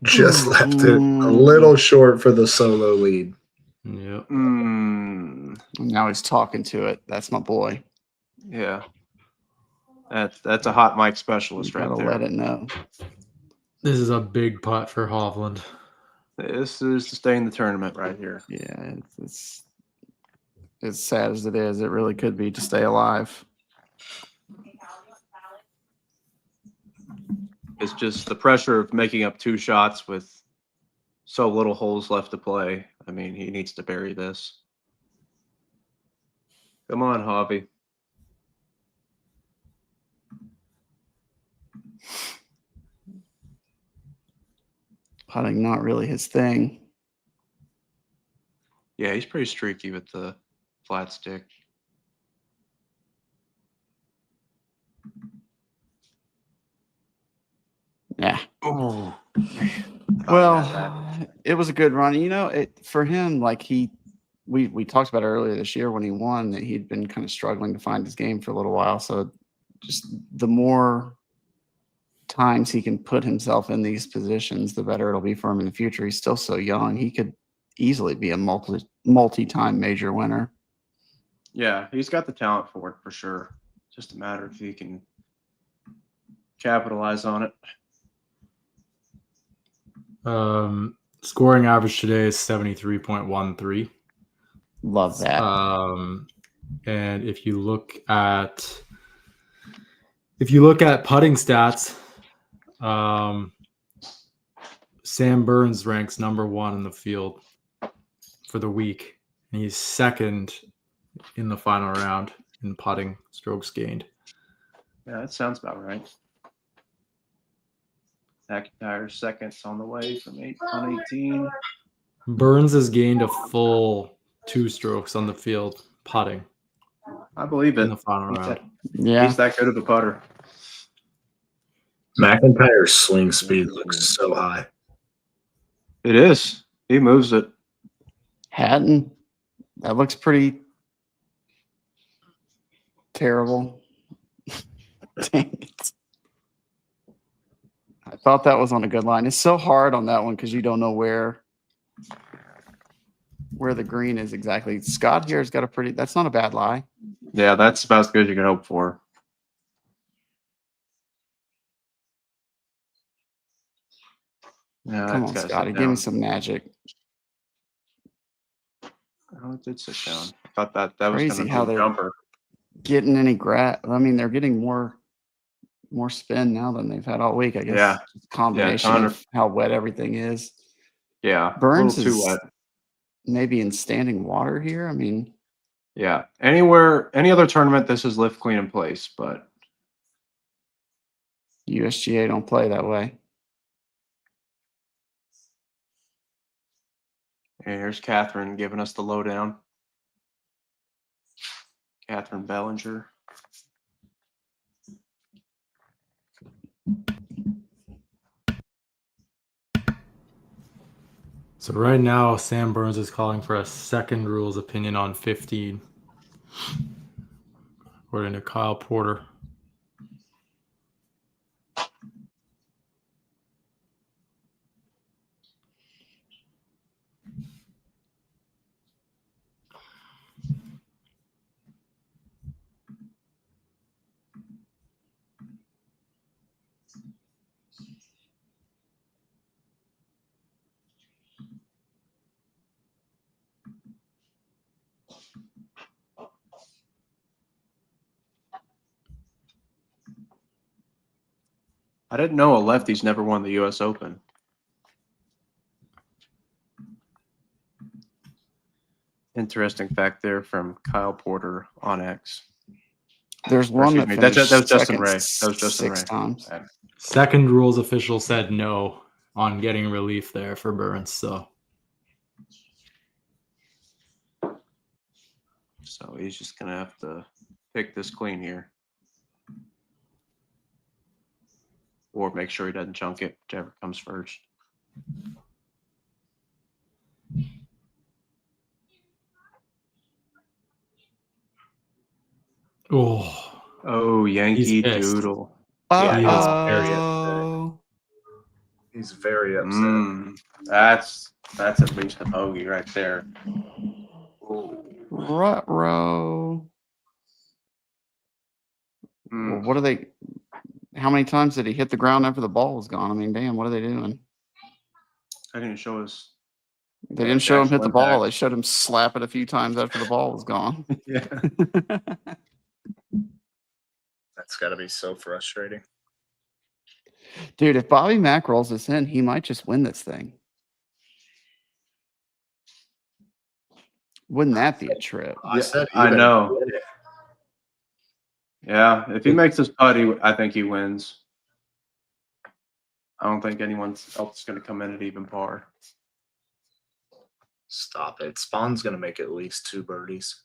Just left it a little short for the solo lead. yeah. Now he's talking to it. That's my boy. Yeah. That's a hot mic specialist right Gotta there. let it know. This is a big putt for Hovland. This is to stay in the tournament right here. Yeah, it's as sad as it is. It really could be to stay alive. It's just the pressure of making up 2 shots with so little holes left to play. I mean, he needs to bury this. Come on, Javi. Putting not really his thing. Yeah, he's pretty streaky with the flat stick. Yeah. Oh, Well, it was a good run. You know, it for him, like we talked about earlier this year when he won that he'd been kind of struggling to find his game for a little while. So just the more times he can put himself in these positions, the better it'll be for him in the future. He's still so young. He could easily be a multi-time major winner. yeah, he's got the talent for it for sure. Just a matter if he can capitalize on it. Scoring average today is 73.13. Love that. And if you look at putting stats, Sam Burns ranks number 1 in the field for the week, and he's second in the final round in putting strokes gained. Yeah, that sounds about right. McIntyre seconds on the way from 18. Burns has gained a full 2 strokes on the field putting I believe in it. the final He's round. Yeah. He's that good of a putter. McIntyre's swing speed looks so high. It is. He moves it. Hatton, that looks pretty terrible. Dang it. I thought that was on a good line. It's so hard on that one because you don't know where the green is exactly. Scott here's got a pretty. That's not a bad lie. Yeah, that's about as good as you can hope for. Yeah, Come that's on, gotta Scotty, sit give me down. some magic. Oh, it did sit down. I thought that was Crazy going to how be a they're jumper. getting any I mean, they're getting more spin now than they've had all week. I guess. Yeah. It's a combination Connor. of how wet everything is. Yeah, Burns a little too is wet. maybe in standing water here. I mean, Yeah, any other tournament, this is lift, clean, in place, but USGA don't play that way. here's Catherine giving us the lowdown. Catherine Bellinger. So right now, Sam Burns is calling for a second rules opinion on 15, according to Kyle Porter. I didn't know a lefty's never won the U.S. Open. Interesting fact there from Kyle Porter on X. There's one that Excuse me, finished that was Justin second Ray. That was Justin 6 Ray. times. Second rules official said no on getting relief there for Burns. So he's just going to have to pick this clean here. Or make sure he doesn't chunk it, whichever comes first. Oh, Yankee pissed. Doodle. Yeah, he is very Uh-oh. He's very upset. That's at least a bogey right there. Ruh-roh. Well, what are they? How many times did he hit the ground after the ball was gone? I mean, damn, what are they doing? Checking to show us. They Yeah, didn't show him actual hit the ball. impact. They showed him slap it a few times after the ball was gone. Yeah. That's got to be so frustrating. Dude, if Bobby Mack rolls this in, he might just win this thing. Wouldn't that be a trip? I said I even know. win it. Yeah, if he makes this putt, I think he wins. I don't think anyone else is going to come in at even par. Stop it. Spawn's going to make at least 2 birdies.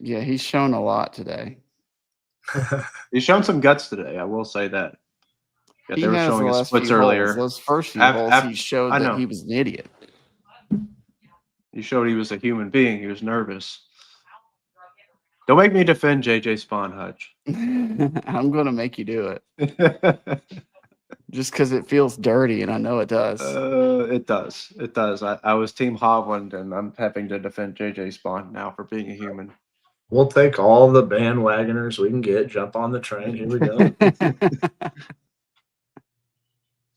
Yeah, he's shown a lot today. He's shown some guts today. I will say that. Yeah, He they were has showing the his last splits few earlier. holes. Those first few Af- holes, af- he showed I that know. he was an idiot. He showed he was a human being. He was nervous. Don't make me defend JJ Spawn, Hutch. I'm going to make you do it just because it feels dirty, and I know it does. It does. It does. I was Team Hovland, and I'm having to defend JJ Spawn now for being a human. We'll take all the bandwagoners we can get. Jump on the train. Here we go.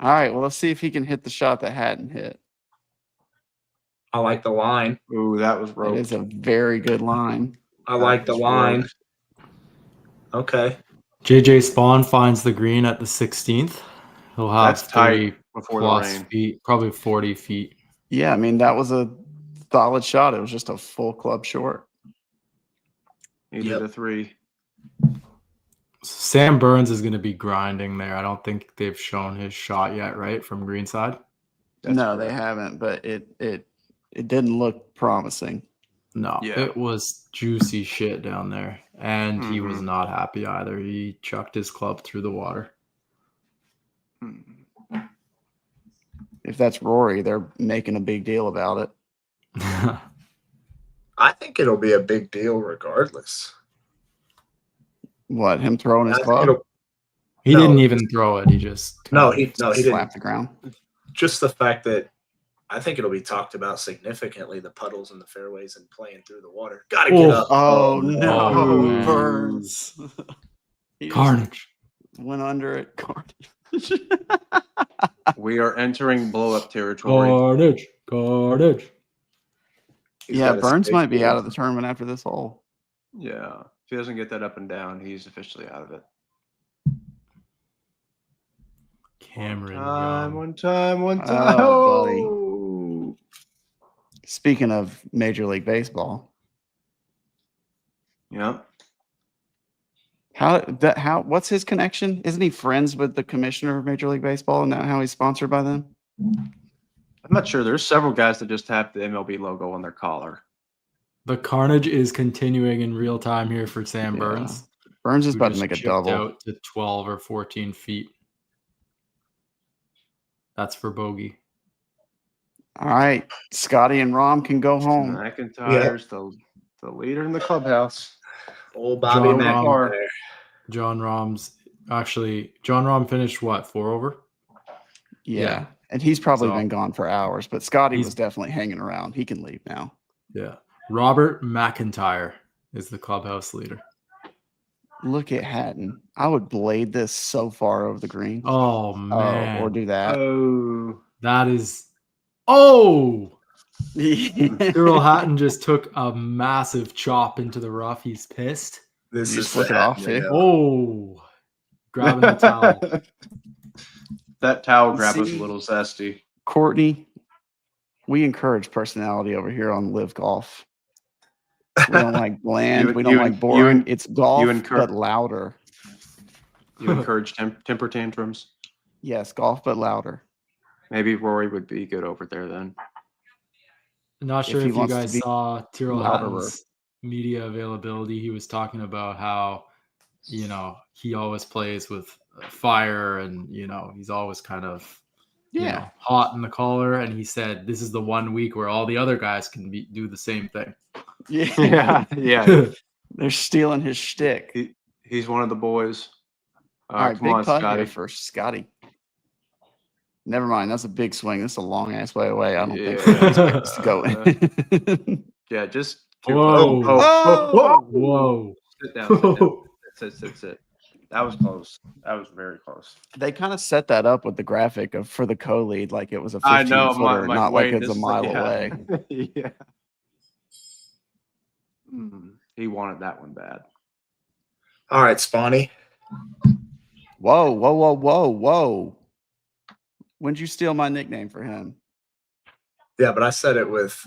All right, well, let's see if he can hit the shot that hadn't hit. I like the line. Ooh, that was That roped. is a very good line. I like the was line. roped. Okay. JJ Spawn finds the green at the 16th. He'll have That's tight 30 before the plus rain. feet, probably 40 feet. Yeah, I mean, that was a solid shot. It was just a full club short. Needed Yep. a 3. Sam Burns is going to be grinding there. I don't think they've shown his shot yet, right, from greenside? That's No, they correct. haven't, but it didn't look promising. No, Yeah. it was juicy shit down there. And he was Mhm. not happy either. He chucked his club through the water. If that's Rory, they're making a big deal about it. I think it'll be a big deal regardless. What, him throwing his I think club? it'll- He No. didn't even throw it. He just No, kind of- he didn't. Slap the ground. Just the fact that I think it'll be talked about significantly, the puddles in the fairways and playing through the water. Got to get Oh. up. Oh, no, Oh, man. Burns. He just Carnage. went under it. Carnage. We are entering blow-up territory. Carnage. Carnage. He's Yeah, got a Burns might be skateboard. out of the tournament after this hole. Yeah. If he doesn't get that up and down, he's officially out of it. Cameron Time, Young. one time, one time. Oh, buddy. Oh. Speaking of Major League Baseball, Yep. what's his connection? Isn't he friends with the commissioner of Major League Baseball, and that how he's sponsored by them? I'm not sure. There's several guys that just have the MLB logo on their collar. The carnage is continuing in real time here for Sam Yeah. Burns. Burns is who about to just make a chipped double. out to 12 or 14 feet. That's for bogey. All right, Scotty and Rom can go home. McIntyre's the leader in the clubhouse. Old Bobby John Mack Rahm. there. John Rahm finished what, 4 over? Yeah. And he's probably So- been gone for hours, but Scotty He's- was definitely hanging around. He can leave now. Yeah. Robert McIntyre is the clubhouse leader. Look at Hatton. I would blade this so far over the green. Oh, man. or do that. Oh. That is. Oh! You Cyril Hatton just took a massive chop into the rough. He's pissed. This just is flip the it off, happening eh? now. Oh! Grabbing the towel. That towel grab was a See? little zesty. Courtney, we encourage personality over here on Live Golf. We don't like bland. You- we don't you- like you- boring. It's golf, encour- but louder. You encourage temper tantrums. Yes, golf, but louder. Maybe Rory would be good over there then. Not sure If he if you wants to guys be saw Tyrrell louder. Hatton's media availability. He was talking about how, he always plays with fire and, he's always kind of Yeah. hot in the collar. And he said, this is the 1 week where all the other guys can do the same thing. Yeah. Yeah. They're stealing his shtick. He's one of the boys. All right, Come big on, putt Scotty. here for Scotty. Never mind. That's a big swing. That's a long ass way away. I don't think Yeah. he expects to go in. Yeah, just Whoa. Oh, Whoa. Sit down. Sit. That was close. That was very close. They kind of set that up with the graphic of for the co-lead, like it was a I know. 15-footer, not like wait, it's a mile away. Yeah. He wanted that one bad. All right, Spawny. Whoa, whoa, whoa, whoa, whoa. When'd you steal my nickname for him? Yeah, but I said it with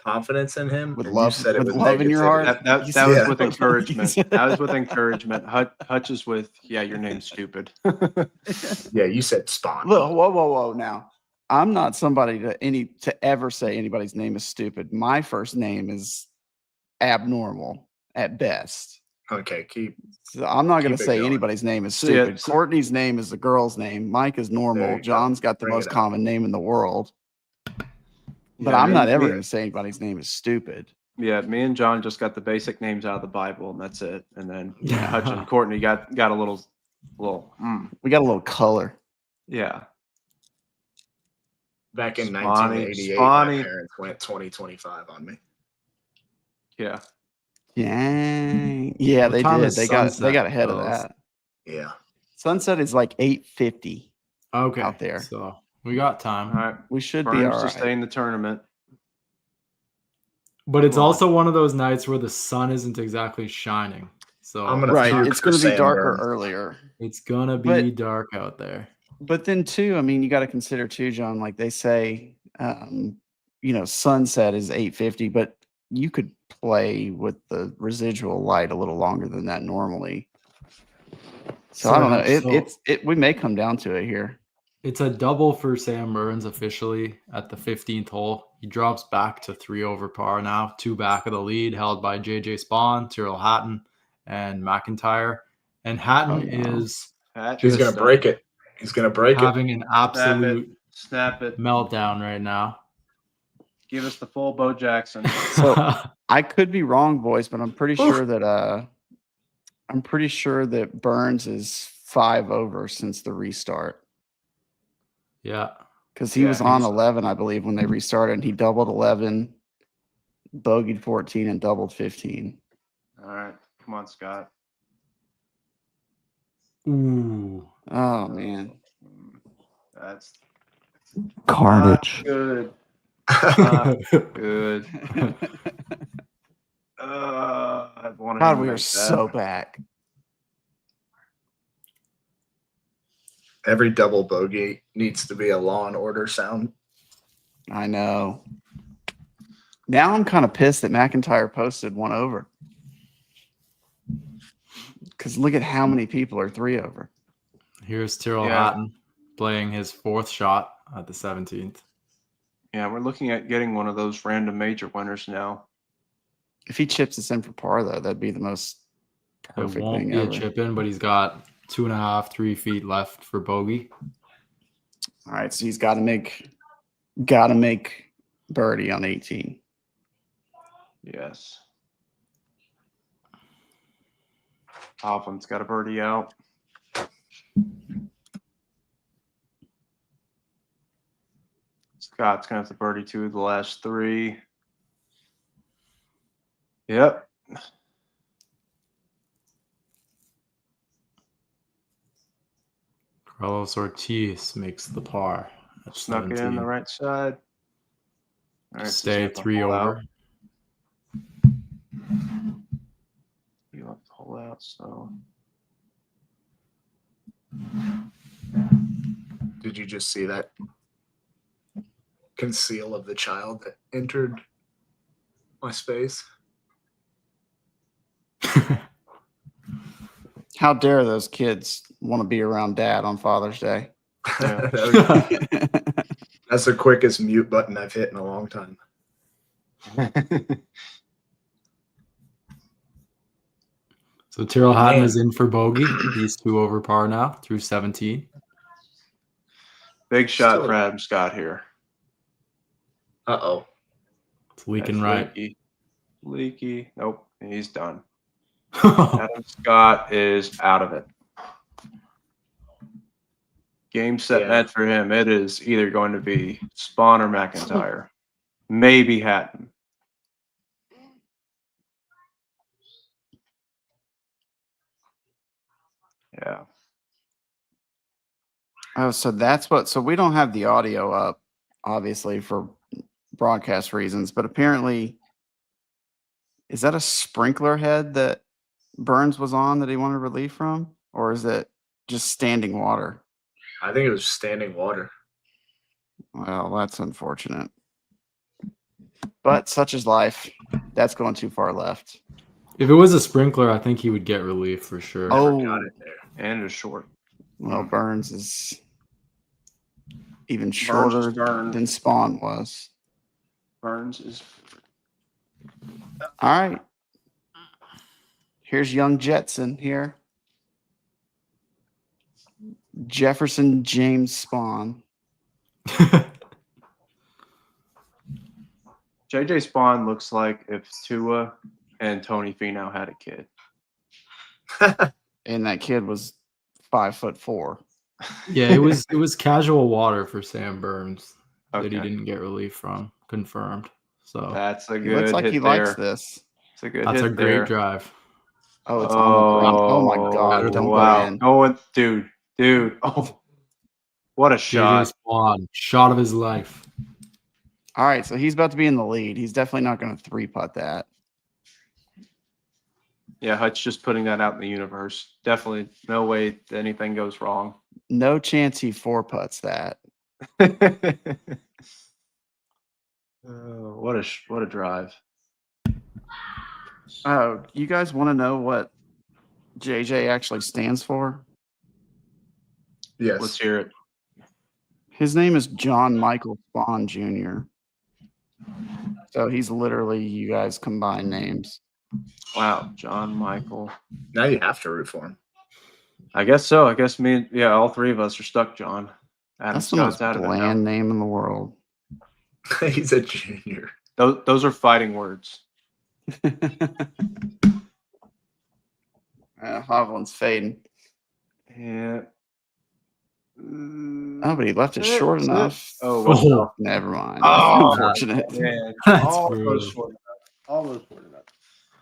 confidence in him. With and love- you said it with with love in your negativity. heart? That You was said- with encouragement. That was with encouragement. Hutch is with, yeah, your name's stupid. Yeah, you said Spawn. Look, whoa, whoa, whoa. Now, I'm not somebody to ever say anybody's name is stupid. My first name is abnormal at best. Okay, keep. So I'm not going Keep to it say going. anybody's name is So, yeah, stupid. so- Courtney's name is the girl's name. Mike is There normal. you go. John's got the Bring most it up. common name in the world. But Yeah, I'm not me- ever me- going to say anybody's name is stupid. Yeah, me and John just got the basic names out of the Bible, and that's it. And then Yeah. Hutch and Courtney got a little. We got a little color. Yeah. Back in Spawny, 1988, Spawny. my parents went 2025 on me. Yeah. Dang. Yeah, What they time did. is They got sunset, ahead of fellas? that. Yeah. Sunset is like 8:50 Okay. out there. So we got time. All right. We should be Burns all to right. stay in the tournament. But it's Well- also one of those nights where the sun isn't exactly shining. So I'm gonna Right. puke It's for going to be Sam darker Burns. earlier. it's gonna be But- dark out there. But then too, I mean, you got to consider too, John, like they say, sunset is 8:50, but you could play with the residual light a little longer than that normally. So I don't know. We may come down to it here. It's a double for Sam Burns officially at the 15th hole. He drops back to 3 over par now, 2 back of the lead, held by JJ Spawn, Tyrrell Hatton, and McIntyre. And Hatton Oh, no. is Pat, He's Just gonna break it. He's gonna break it. having an absolute Snap it. meltdown right now. Give us the full Bo Jackson. So I could be wrong, boys, but I'm pretty sure that Burns is 5 over since the restart. yeah. Because he Yeah, was I on think so. 11, I believe, when they restarted. And he doubled 11, bogeyed 14, and doubled 15. All right. Come on, Scott. Ooh. Oh, man. That's Carnage. good. Good. I wanted God, him to we are make that. so back. Every double bogey needs to be a Law and Order sound. I know. Now I'm kind of pissed that McIntyre posted 1 over. Because look at how many people are 3 over. Here's Tyrrell Yeah. Hatton playing his 4th shot at the 17th. Yeah, we're looking at getting one of those random major winners now. If he chips us in for par, though, that'd be the most It perfect won't thing be ever. a chip in, but he's got 2.5, 3 feet left for bogey. All right, so he's got to make birdie on 18. Yes. Hoplin's got a birdie out. Scott's gonna have to birdie 2 of the last 3. Yep. Carlos Ortiz makes the par. At Snuck it in 17. the right side. All right, so Stay you have to 3 hole over. out. You have to hole out, so Did you just see that conceal of the child that entered my space? How dare those kids want to be around dad on Father's Day? Yeah. That's the quickest mute button I've hit in a long time. So Tyrrell Hatton Man. is in for bogey. He's 2 over par now through 17. Big shot Still- for Adam Scott here. Uh-oh. It's leaking That's right. Leaky. Leaky. Nope. He's done. Adam Scott is out of it. Game set Yeah. match for him. It is either going to be Spawn or McIntyre. Maybe Hatton. Yeah. Oh, so that's what. So we don't have the audio up, obviously, for broadcast reasons. But apparently, is that a sprinkler head that Burns was on that he wanted relief from, or is it just standing water? I think it was standing water. Well, that's unfortunate. But such is life. That's going too far left. If it was a sprinkler, I think he would get relief for sure. Never Oh. got it there. And it's short. Well, Burns is even Burns is shorter burned. than Spawn was. Burns is. All right. Here's young Jetson here. Jefferson James Spawn. JJ Spawn looks like if Tua and Tony Finau had a kid. And that kid was 5'4". Yeah, it was casual water for Sam Burns that he Okay. didn't get relief from. Confirmed. So That's a He good looks like hit he there. likes this. It's a good that's hit a great there. drive. Oh, it's on the ground. Oh my God. Better Don't than go in. Oh, dude. Oh, what a JJ shot. Spawn, shot of his life. All right, so he's about to be in the lead. He's definitely not going to 3-putt that. Yeah, Hutch just putting that out in the universe. Definitely no way that anything goes wrong. No chance he 4-putts that. What a drive. Oh, you guys want to know what JJ actually stands for? Yes. Let's hear it. His name is John Michael Spawn Jr. So he's literally you guys' combined names. Wow, John Michael. Now you have to root for him. I guess so. I guess all three of us are stuck, John. Adam That's the most Scott's out of it now. bland name in the world. He's a junior. Those are fighting words. Hovland's fading. Yeah. Oh, but he left it short enough. Oh, Oh, Never mind. Oh, Unfortunate. man. That's Almost brutal. short enough. Almost short enough.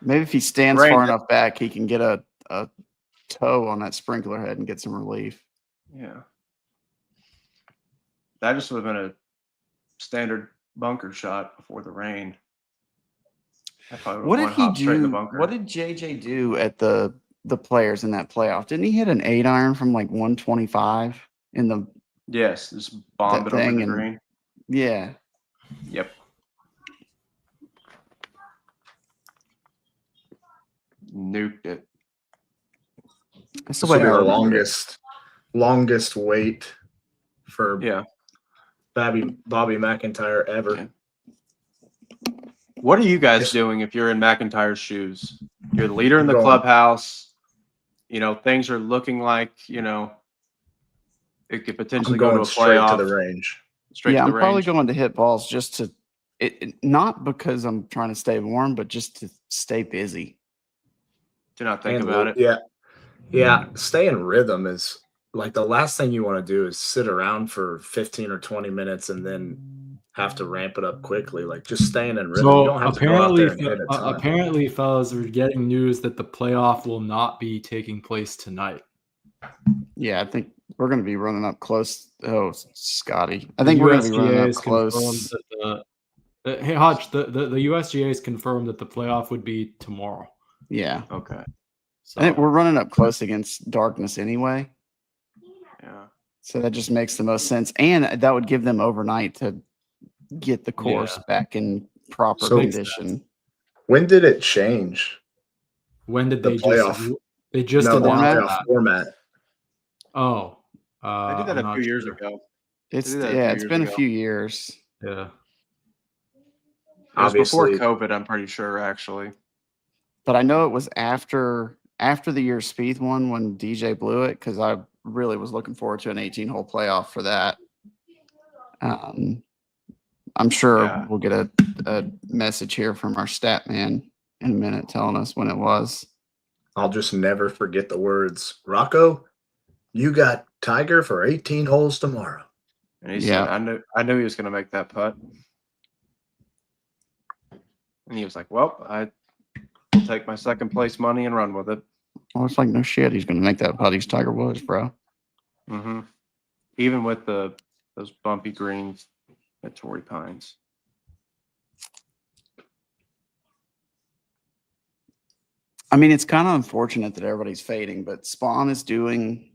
Maybe if he stands Rain- far enough back, he can get a toe on that sprinkler head and get some relief. Yeah. That just would have been a standard bunker shot before the rain. That probably What would've did he one hop straight in the do? bunker. What did JJ do at the players in that playoff? Didn't he hit an 8-iron from like 125 in the Yes, just bomb that it over thing the and- green. yeah. Yep. Nuked it. That's the This will way be I the remember it. longest wait for Yeah. Bobby McIntyre ever. Yeah. What are you guys Yes. doing if you're in McIntyre's shoes? You're the leader in the Going. clubhouse. Things are looking like, it could potentially I'm go to going a straight playoff. to the range. Straight Yeah, to I'm the probably range. going to hit balls just to not because I'm trying to stay warm, but just to stay busy. Do not think And about it. Yeah. Stay in rhythm is like the last thing you want to do is sit around for 15 or 20 minutes and then have to ramp it up quickly. Like just staying in rhythm. You So don't have to go out apparently, there and hit a ton. apparently, fellas, we're getting news that the playoff will not be taking place tonight. Yeah, I think we're going to be running up close. Oh, Scotty. I think we're going to be running up has confirmed close. that hey, Hutch, the USGA has confirmed that the playoff would be tomorrow. Yeah. Okay. So I think we're running up close against darkness anyway. Yeah. So that just makes the most sense. And that would give them overnight to get the course back in proper So- condition. When did it change? when did the they playoff. just? They just No, the announced format? playoff that. format. Oh, I did that I'm a not few years sure. ago. It's did that a few it's years been ago. a few years. Yeah. It was before Obviously- COVID, I'm pretty sure, actually. But I know it was after the year Spieth won when DJ blew it, because I really was looking forward to an 18-hole playoff for that. I'm sure Yeah. we'll get a message here from our stat man in a minute telling us when it was. I'll just never forget the words. Rocco, you got Tiger for 18 holes tomorrow. And he Yeah. said, I knew he was going to make that putt. And he was like, well, I will take my second place money and run with it. Well, it's like no shit. He's going to make that putt. He's Tiger Woods, bro. Mm-hmm. Even with those bumpy greens at Torrey Pines. I mean, it's kind of unfortunate that everybody's fading, but Spawn is doing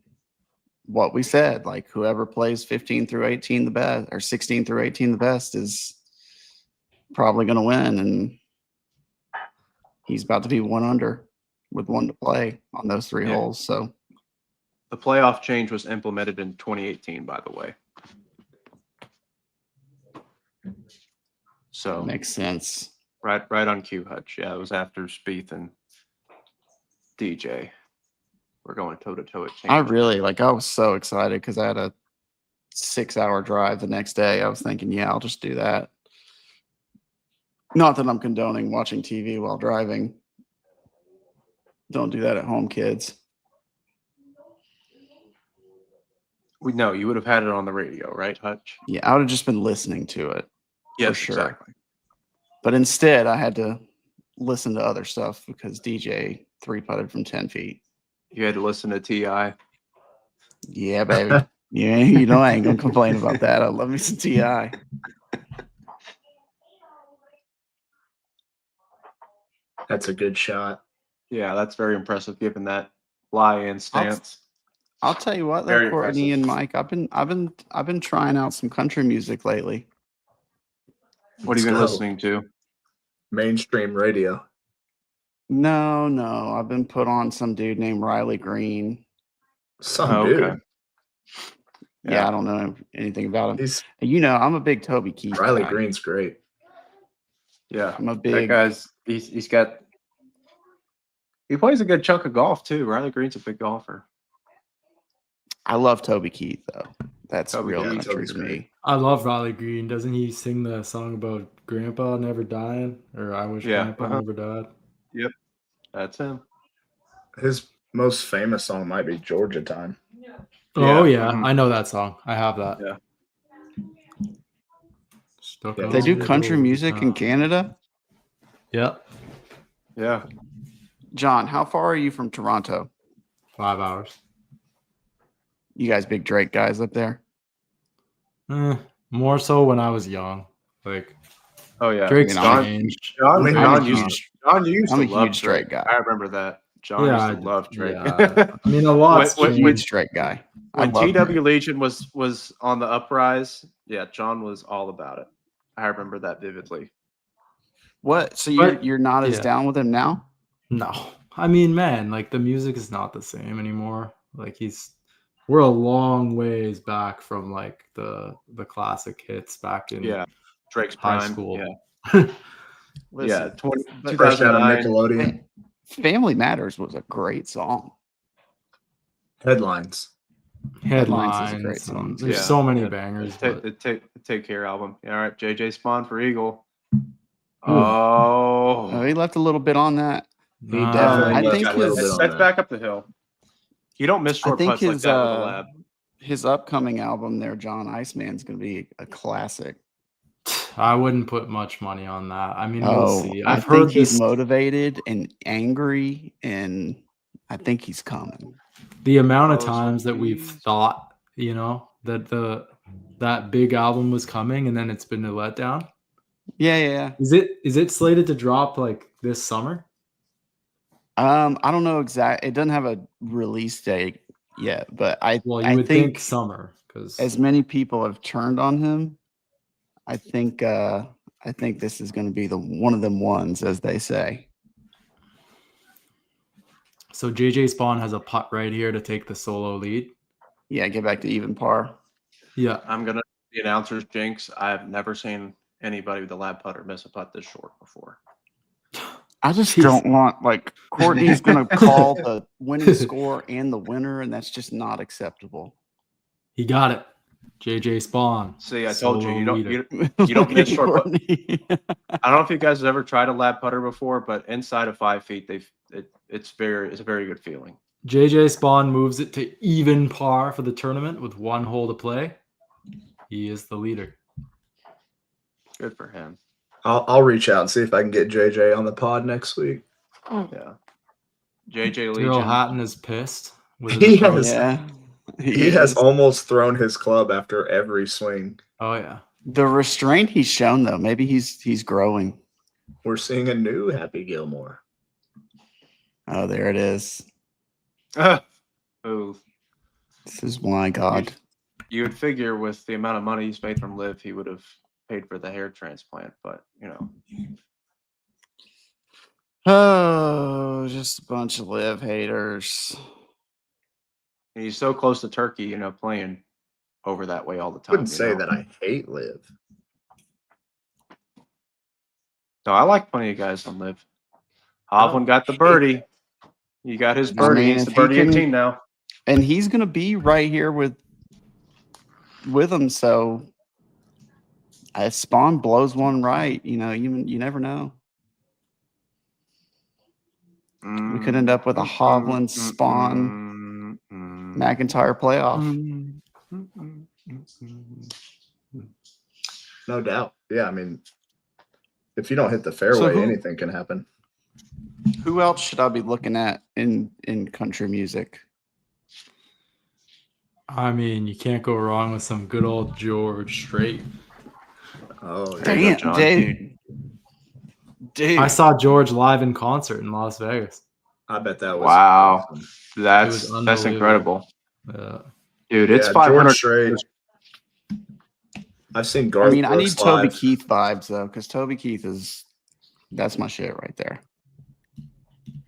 what we said. Like, whoever plays 15 through 18 the best, or 16 through 18 the best, is probably going to win. And he's about to be 1 under with 1 to play on those 3 holes. So the playoff change was implemented in 2018, by the way. So makes sense. Right on cue, Hutch. Yeah, it was after Spieth and DJ. We're going toe to toe at change. I was so excited because I had a 6-hour drive the next day. I was thinking, yeah, I'll just do that. Not that I'm condoning watching TV while driving. Don't do that at home, kids. No, you would have had it on the radio, right, Hutch? Yeah, I would have just been listening to it. Yes, for sure. Exactly. But instead, I had to listen to other stuff because DJ 3-putted from 10 feet. You had to listen to T.I. Yeah, baby. Yeah, you know I ain't gonna complain about that. I love me some T.I. That's a good shot. Yeah, that's very impressive given that lie-in stance. I'll tell you what, though, Very Courtney impressive. and Mike, I've been trying out some country music lately. What have you been Let's go. listening to? Mainstream radio. No, I've been put on some dude named Riley Green. Some dude. Okay. Yeah, I don't know anything about him. He's I'm a big Toby Keith Riley guy. Green's great. Yeah. I'm a That big guy's he plays a good chunk of golf too. Riley Green's a big golfer. I love Toby Keith though. That's Toby real Keith, country Toby's to me. great. I love Riley Green. Doesn't he sing the song about Grandpa never dying? Or I wish Yeah, Grandpa never died? That's him. His most famous song might be Georgia Time. Oh, Yeah, yeah. mhm. I know that song. I have that. Yeah. Stuck Yeah, They do on country Georgia music in time. Canada. Yep. Yeah. John, how far are you from Toronto? 5 hours. You guys big Drake guys up there? More so when I was young. Like, Oh yeah. Drake's I changed. John, I'm John a used to I'm a love huge Drake guy. I remember that. John Yeah, used to love Drake. yeah. I mean, a lot's When- changed. Huge Drake guy. I When love TW Drake. Legion was on the uprise, yeah, John was all about it. I remember that vividly. What? So But- you're not as yeah. down with him now? No. I mean, man, like the music is not the same anymore. Like we're a long ways back from like the classic hits back in Yeah. Drake's high prime. school. Yeah. Listen, 20, Fresh out of 2009. Nickelodeon. Family Matters was a great song. Headlines. Headlines. is a great song, There's Yeah. so many Yeah. bangers. The But Take Care album. All right, JJ Spawn for Eagle. Oh, Oh, he left a little bit on that. He definitely I left think a little his- bit on that's that. back up the hill. You don't miss I short think putts like his that with a lab. his upcoming album there, John Iceman's going to be a classic. I wouldn't put much money on that. I mean, we'll Oh, see. I I've think heard he's this. motivated and angry, and I think he's coming. The amount of Oh, times that we've geez. thought, that that big album was coming and then it's been a letdown. Yeah. Is it slated to drop like this summer? I don't know exactly. It doesn't have a release date yet, but I Would think think summer because as many people have turned on him, I think this is going to be one of them ones, as they say. so JJ Spawn has a putt right here to take the solo lead. Yeah, get back to even par. Yeah. I'm gonna the announcer's jinx. I've never seen anybody with a lab putter miss a putt this short before. I just Jeez. don't want Courtney's going to call the winning score and the winner, and that's just not acceptable. He got it. JJ Spawn. See, I told you, Solo you leader. don't Look miss at short putt. Courtney. I don't know if you guys have ever tried a lab putter before, but inside of 5 feet, it's a very good feeling. JJ Spawn moves it to even par for the tournament with 1 hole to play. He is the leader. Good for him. I'll reach out and see if I can get JJ on the pod next week. Yeah. JJ Daryl Legion. Hatton is pissed. With He his has- approach. Yeah. He has is. almost thrown his club after every swing. Oh yeah. The restraint he's shown, though, maybe he's growing. We're seeing a new Happy Gilmore. Oh, there it is. Oh, This is my God. you would figure with the amount of money he's made from Liv, he would have paid for the hair transplant, but you know. Oh, just a bunch of Liv haters. And he's so close to Turkey, you know, playing over that way all the I time. wouldn't you say know? that I hate Liv. No, I like plenty of guys on Liv. Hovland got the birdie. You got his I birdie. mean, He's the if he birdie can- 18 now. And he's gonna be right here with him, so if Spawn blows one right, you never know. We could end up with a Hovland Spawn McIntyre playoff. No doubt. Yeah, I mean, if you don't hit the fairway, who- anything can happen. Who else should I be looking at in country music? I mean, you can't go wrong with some good old George Strait. Oh, yeah. There you go, Damn, John. dude. I saw George live in concert in Las Vegas. I bet that was Wow. awesome. That's unbelievable. incredible. Yeah. Dude, it's Yeah, 500. George Strait. I've seen Garth I mean, I need Brooks Toby live. Keith vibes though, because Toby Keith that's my shit right there.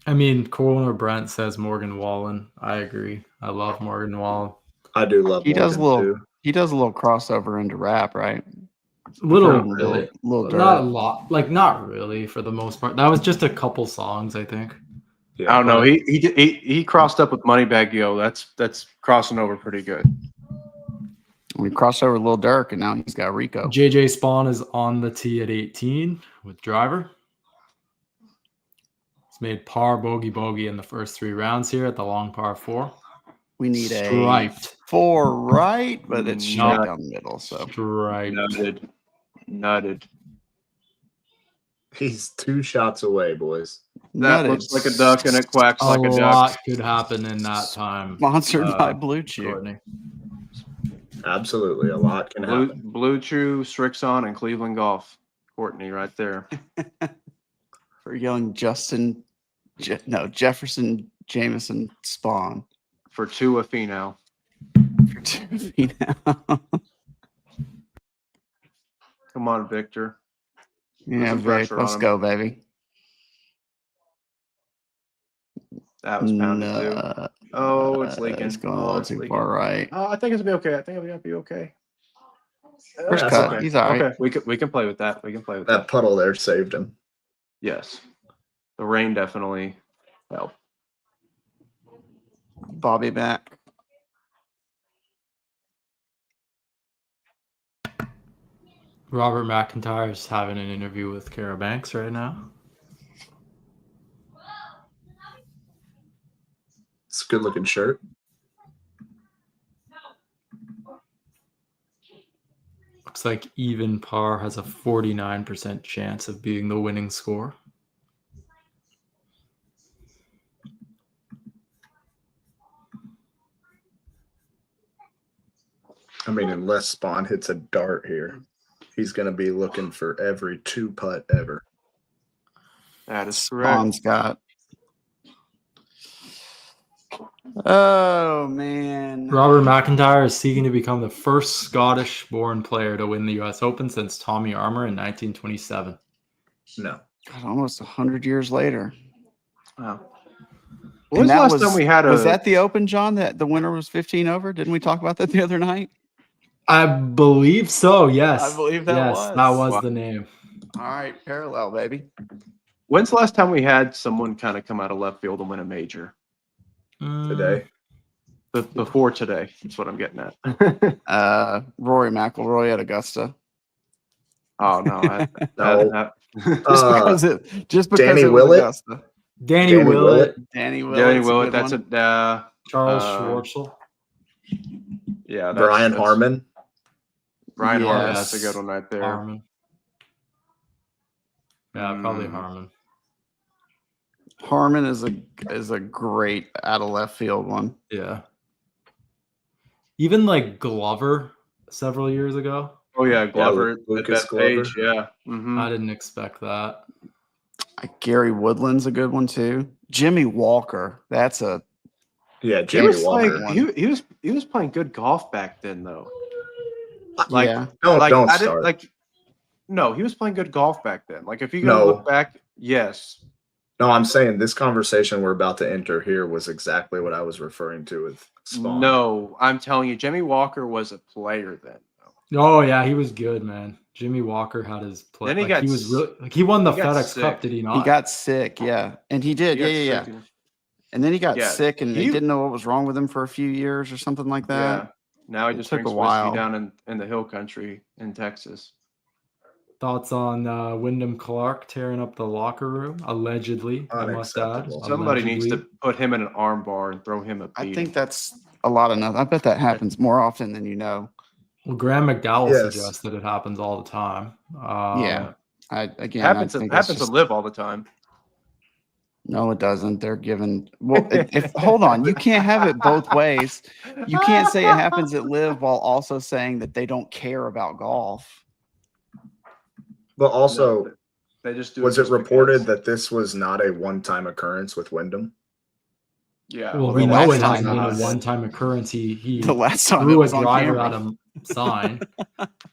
I mean, Corner Brent says Morgan Wallen. I agree. I love Morgan Wallen. I do love He does Morgan, too. he does a little crossover into rap, right? Little, Not really. little but not a dirt. lot. Like, not really for the most part. That was just a couple songs, I think. Yeah. I don't know. He crossed up with Moneybag Yo. That's crossing over pretty good. We crossed over Lil Durk, and now he's got Rico. JJ Spawn is on the tee at 18 with driver. He's made par, bogey in the first 3 rounds here at the long par 4. We need Striped. a 4 right, but it's straight Not- down the middle. So Striped. Nutted. He's 2 shots away, boys. That nutted. looks like a duck and it quacks A like a duck. lot could happen in that time. Sponsored by Blue Chew. Courtney. Absolutely. A lot can happen. Blue Chew, Strixon, and Cleveland Golf. Courtney right there. For young Jefferson Jameson Spawn. For Tua Finau. For 2 feet now. Come on, Victor. Yeah, some Vic, pressure on let's him. go, baby. That was pounded too. Oh, it's leaking. It's going a Oh, little it's too leaking. far right. Oh, I think it's gonna be okay. I think it's gonna be okay. First that's cut. fine. He's all right. Okay, we can play with that. We can play with That that. puddle there saved him. Yes, the rain definitely helped. Bobby back. Robert McIntyre is having an interview with Kara Banks right now. It's a good looking shirt. Looks like even par has a 49% chance of being the winning score. I mean, unless Spawn hits a dart here, he's going to be looking for every 2-putt ever. That is correct. Spawn's got. Oh man. Robert McIntyre is seeking to become the first Scottish-born player to win the U.S. Open since Tommy Armour in 1927. No. God, almost 100 years later. Wow. And When was the that last time we had a? Was that the Open, John? That the winner was 15 over? Didn't we talk about that the other night? I believe so, yes. I believe that yes, was. that was Wow. the name. All right, parallel, baby. When's the last time we had someone kind of come out of left field and win a major? Today. Before today. That's what I'm getting at. Rory McIlroy at Augusta. Oh no. No. Just because Danny it was Willett? Augusta. Danny Danny Willett, Danny Willett. Danny Willett. That's one. Charles Uh, Schwartzel. yeah. Brian Harmon. Brian Harmon. Yes. That's a good one right there. Harmon. Yeah, probably Harmon. Harmon is a great out of left field one. Yeah. Even like Glover several years ago. Oh yeah, Glover, Lucas at Glover. Page, yeah. Mm-hmm. I didn't expect that. Gary Woodland's a good one too. Jimmy Walker, that's a Yeah, He Jimmy was Walker. playing. He was playing good golf back then, though. yeah. Don't I start. No, he was playing good golf back then. Like if you go No. look back, yes. No, I'm saying this conversation we're about to enter here was exactly what I was referring to with Spawn. No, I'm telling you, Jimmy Walker was a player then. Oh yeah, he was good, man. Jimmy Walker had his play. Then he Like got he was really like he won the he got FedEx Cup, sick. did he not? He got sick, yeah. And he did. He Yeah. got sick. And then he got Yeah, sick and they he- didn't know what was wrong with him for a few years or something like that. Yeah. Now he It just took a drinks while. whiskey down in the hill country in Texas. Thoughts on Wyndham Clark tearing up the locker room? Allegedly, I must add. Unacceptable. Somebody needs to Allegedly. put him in an arm bar and throw him a beating. I think that's a lot of nothing. I bet that happens more often than you know. Well, Graham McDowell Yes. suggested it happens all the time. Yeah. I think happens it's to just- live all the time. No, it doesn't. They're given. Well, if hold on, you can't have it both ways. You can't say it happens at Live while also saying that they don't care about golf. But also, No, they just do was it just reported because. that this was not a one-time occurrence with Wyndham? Yeah. Well, well, we the know last it time hasn't it been a was- one-time occurrence. He The last time it threw a was on driver camera. at a sign,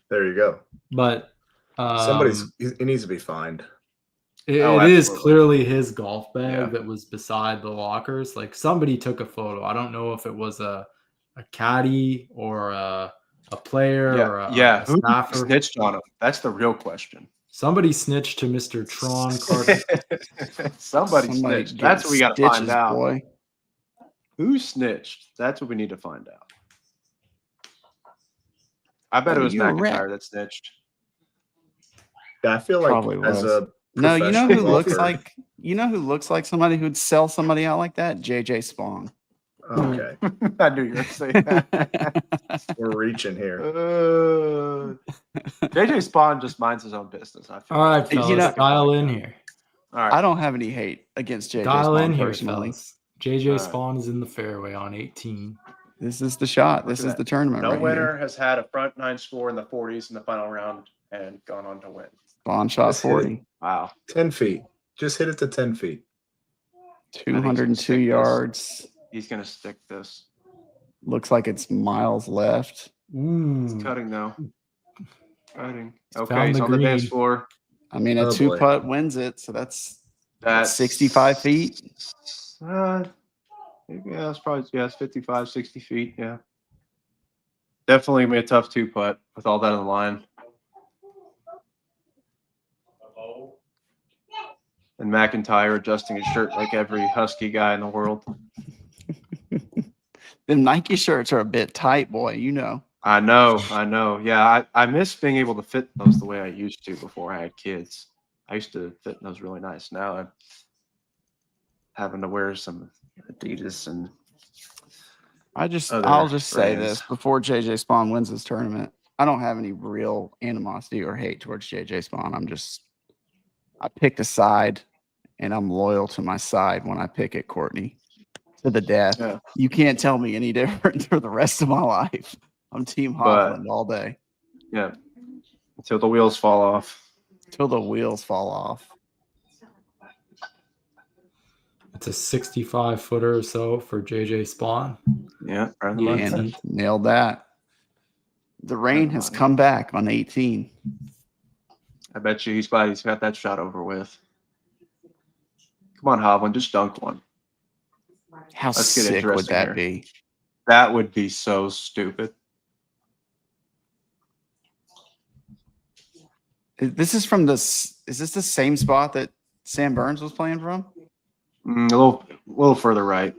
There you go. but He needs to be fined. it Oh, is absolutely. clearly his golf bag Yeah. that was beside the lockers. Like somebody took a photo. I don't know if it was a caddy or a player or a Who staffer. snitched on him? That's the real question. Somebody snitched to Mr. Tron Carter. Somebody snitched. That's what we got to stitches, find out. boy. Who snitched? That's what we need to find out. I bet it was You're a rat. McIntyre that snitched. Yeah, I feel like Probably as was. a No, you know who professional looks like somebody who'd sell somebody out like that? JJ Spawn. okay, I knew you were going to say that. we're reaching here. JJ Spawn just minds his own business. I feel All right, You fellas, know- dial in here. All right. I don't have any hate against JJ Dial Spawn in here, personally. fellas. JJ All right. Spawn is in the fairway on 18. This is the shot. Look This at is that. the tournament No right winner here. has had a front nine score in the 40s in the final round and gone on to win. Spawn shot Just hit it. 40. Wow. 10 feet. Just hit it to 10 feet. 202 stick this. yards. He's going to stick this. Looks like it's miles left. It's Ooh. cutting though. Cutting. found Okay, he's the on the dance green. floor. I mean, a Oh, two boy. putt wins it, so that's That's 65 feet. Yeah, it's probably it's 55, 60 feet. Yeah, definitely gonna be a tough two putt with all that on the line. And McIntyre adjusting his shirt like every Husky guy in the world. Them Nike shirts are a bit tight, boy. You know. I know. Yeah, I miss being able to fit those the way I used to before I had kids. I used to fit those really nice. Now I'm having to wear some Adidas and I'll Other just say brands. this before JJ Spawn wins this tournament. I don't have any real animosity or hate towards JJ Spawn. I picked a side and I'm loyal to my side when I pick it, Courtney. To the death. Yeah. You can't tell me any different for the rest of my life. I'm Team But- Hovland all day. yeah, until the wheels fall off. Till the wheels fall off. It's a 65 footer or so for JJ Spawn. Yeah, right on the money. And nailed that. The rain has come back on 18. I bet you he's glad he's got that shot over with. Come on, Hovland, just dunk one. How Let's get sick would interesting that here. be? That would be so stupid. This is from this. Is this the same spot that Sam Burns was playing from? A little further right.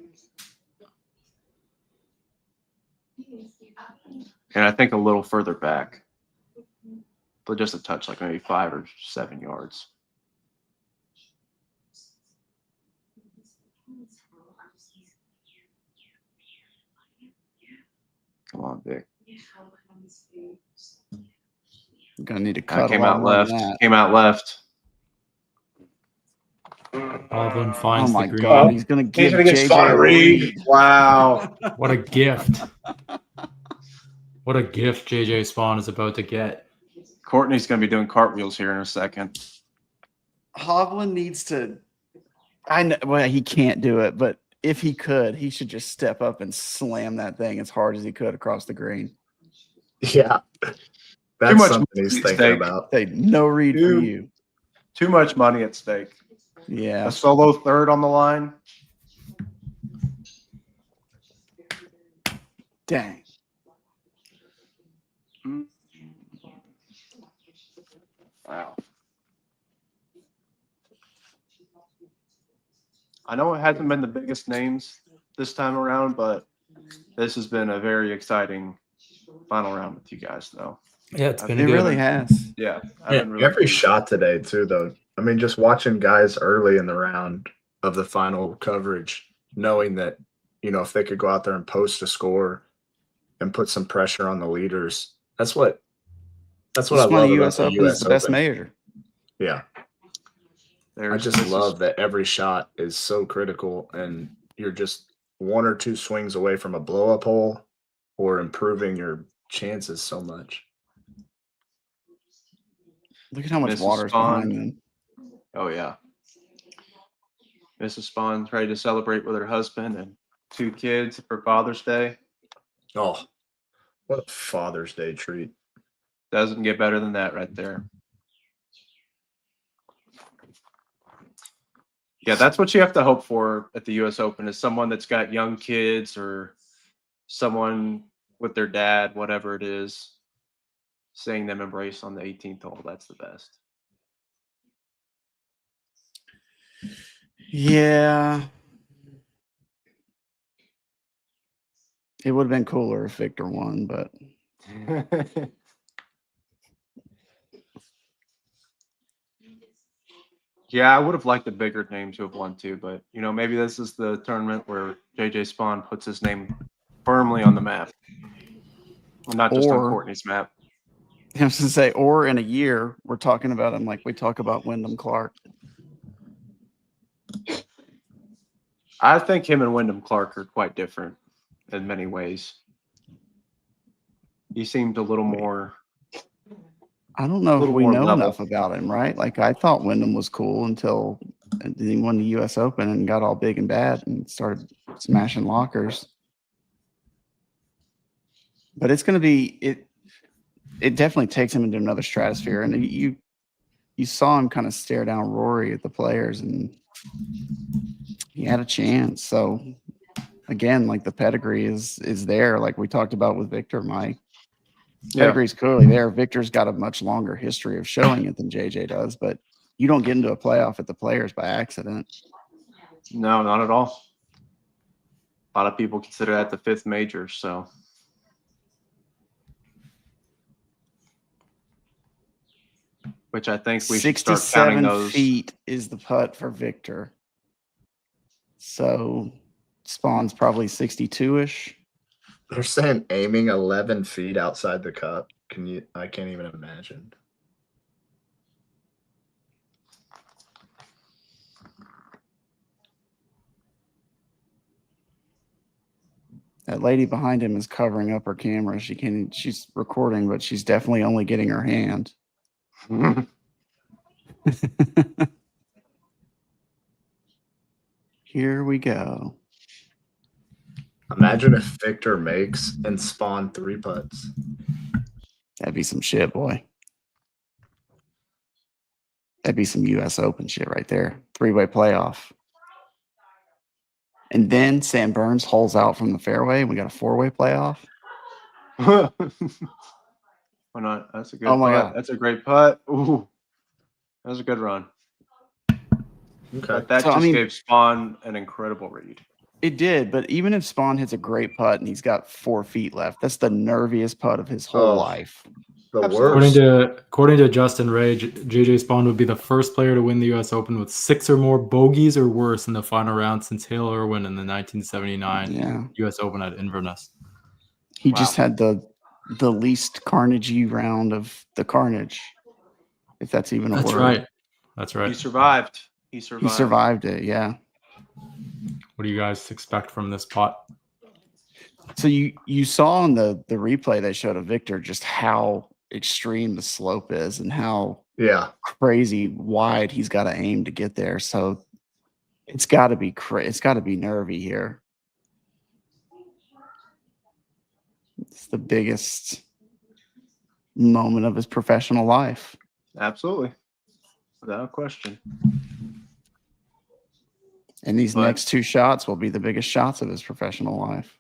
And I think a little further back. But just a touch, like maybe 5 or 7 yards. Come on, Vic. I'm gonna need to cut. Came a lot out more than left. that. Came out left. Hovland Oh finds my the green. God, he's gonna give gonna get JJ Spawn a a read. read. Wow. What a gift. What a gift JJ Spawn is about to get. Courtney's going to be doing cartwheels here in a second. Hovland needs to. I know. Well, he can't do it, but if he could, he should just step up and slam that thing as hard as he could across the green. Yeah. That's much something he's money at thinking stake. about. Hey, no read for Dude. you. Too much money at stake. Yeah. A solo third on the line. Dang. Wow. I know it hasn't been the biggest names this time around, but this has been a very exciting final round with you guys, though. Yeah, it's been It a good really has. Yeah, I've Yeah, been really Every pleased. shot today, too, though. I mean, just watching guys early in the round of the final coverage, knowing that, if they could go out there and post a score and put some pressure on the leaders, that's what I That's why love the about U.S. the Open is U.S. the best Open. major. Yeah. I This just is- love that every shot is so critical, and you're just one or two swings away from a blow up hole or improving your chances so much. Look at how much Mrs. water is Spawn. behind them. Oh, yeah. Mrs. Spawn's ready to celebrate with her husband and 2 kids for Father's Day. Oh, what a Father's Day treat. Doesn't get better than that right there. Yeah, that's what you have to hope for at the U.S. Open is someone that's got young kids or someone with their dad, whatever it is, seeing them embrace on the 18th hole. That's the best. Yeah. It would have been cooler if Victor won, but Yeah, I would have liked a bigger name to have won too, but maybe this is the tournament where JJ Spawn puts his name firmly on the map. Not just on Or- Courtney's map. I was going to say, or in a year, we're talking about him like we talk about Wyndham Clark. I think him and Wyndham Clark are quite different in many ways. He seemed a little more. I don't know if Little we more know level. enough about him, right? Like I thought Wyndham was cool until he won the U.S. Open and got all big and bad and started smashing lockers. But it's going to be it. It definitely takes him into another stratosphere, and you saw him kind of stare down Rory at the players, and he had a chance. So again, like the pedigree is there, like we talked about with Victor, Mike. Pedigree's clearly there. Victor's got a much longer history of showing it than JJ does, but you don't get into a playoff at the players by accident. No, not at all. A lot of people consider that the 5th major, so. Which I think we should start counting 67 those. feet is the putt for Victor. So Spawn's probably 62-ish. They're saying aiming 11 feet outside the cup. I can't even imagine. That lady behind him is covering up her camera. She's recording, but she's definitely only getting her hand. Here we go. Imagine if Victor makes and Spawn 3 putts. That'd be some shit, boy. That'd be some U.S. Open shit right there. 3-way playoff. And then Sam Burns holes out from the fairway, and we got a 4-way playoff. Why not? That's a good Oh my putt. God. That's a great putt. Ooh, that was a good run. Okay. But that So, I just mean- gave Spawn an incredible read. It did, but even if Spawn hits a great putt and he's got 4 feet left, that's the nerviest putt of his whole Oh. life. The Absolutely. worst. According to Justin Ray, JJ Spawn would be the first player to win the U.S. Open with 6 or more bogeys or worse in the final round since Hale Irwin in the 1979 Yeah. U.S. Open at Inverness. He Wow. just had the least carnagey round of the carnage, if that's even a That's word. right. That's right. You survived. He survived. He survived it, yeah. What do you guys expect from this putt? So you saw on the replay they showed of Victor just how extreme the slope is and how Yeah. crazy wide he's got to aim to get there. So it's got to be it's got to be nervy here. It's the biggest moment of his professional life. Absolutely. Without question. And these next two shots will be the biggest shots of his professional life.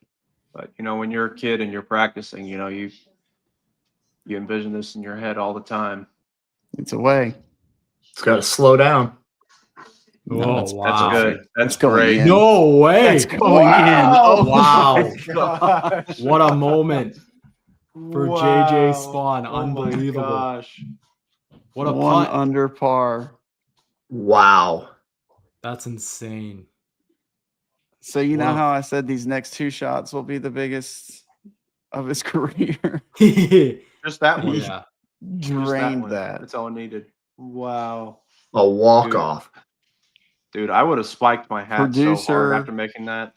But when you're a kid and you're practicing, you envision this in your head all the time. It's a way. It's got to slow down. Oh, that's wow. That's good. That's going great. in. No way. That's going in. Oh, wow. Gosh. What a moment for JJ Spawn. Oh Unbelievable. my gosh. What a one putt. under par. Wow. That's insane. So you know Wow. how I said these next two shots will be the biggest of his career? Just that one. Yeah. Drained one. that. That's all needed. Wow. A walk-off. Dude, I would have spiked my hat so Producer- hard after making that.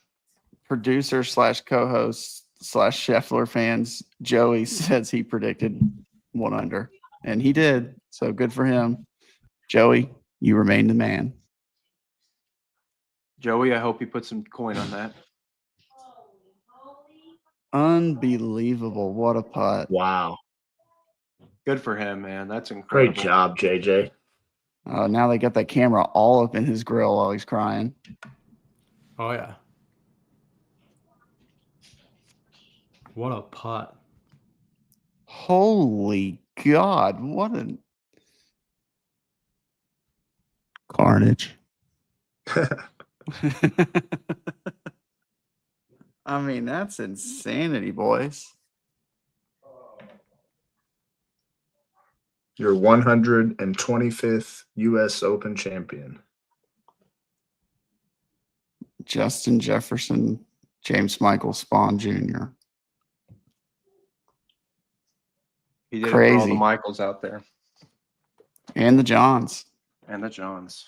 Producer / co-host / Scheffler fans, Joey says he predicted 1 under, and he did. So good for him. Joey, you remain the man. Joey, I hope you put some coin on that. Unbelievable. What a putt. Wow. Good for him, man. That's incredible. Great job, JJ. Now they got that camera all up in his grill while he's crying. Oh, yeah. What a putt. Holy God. What a carnage. I mean, that's insanity, boys. Your 125th U.S. Open champion. Justin Jefferson, James Michael Spawn Jr. He did it for all Crazy. the Michaels out there. And the Johns. And the Johns.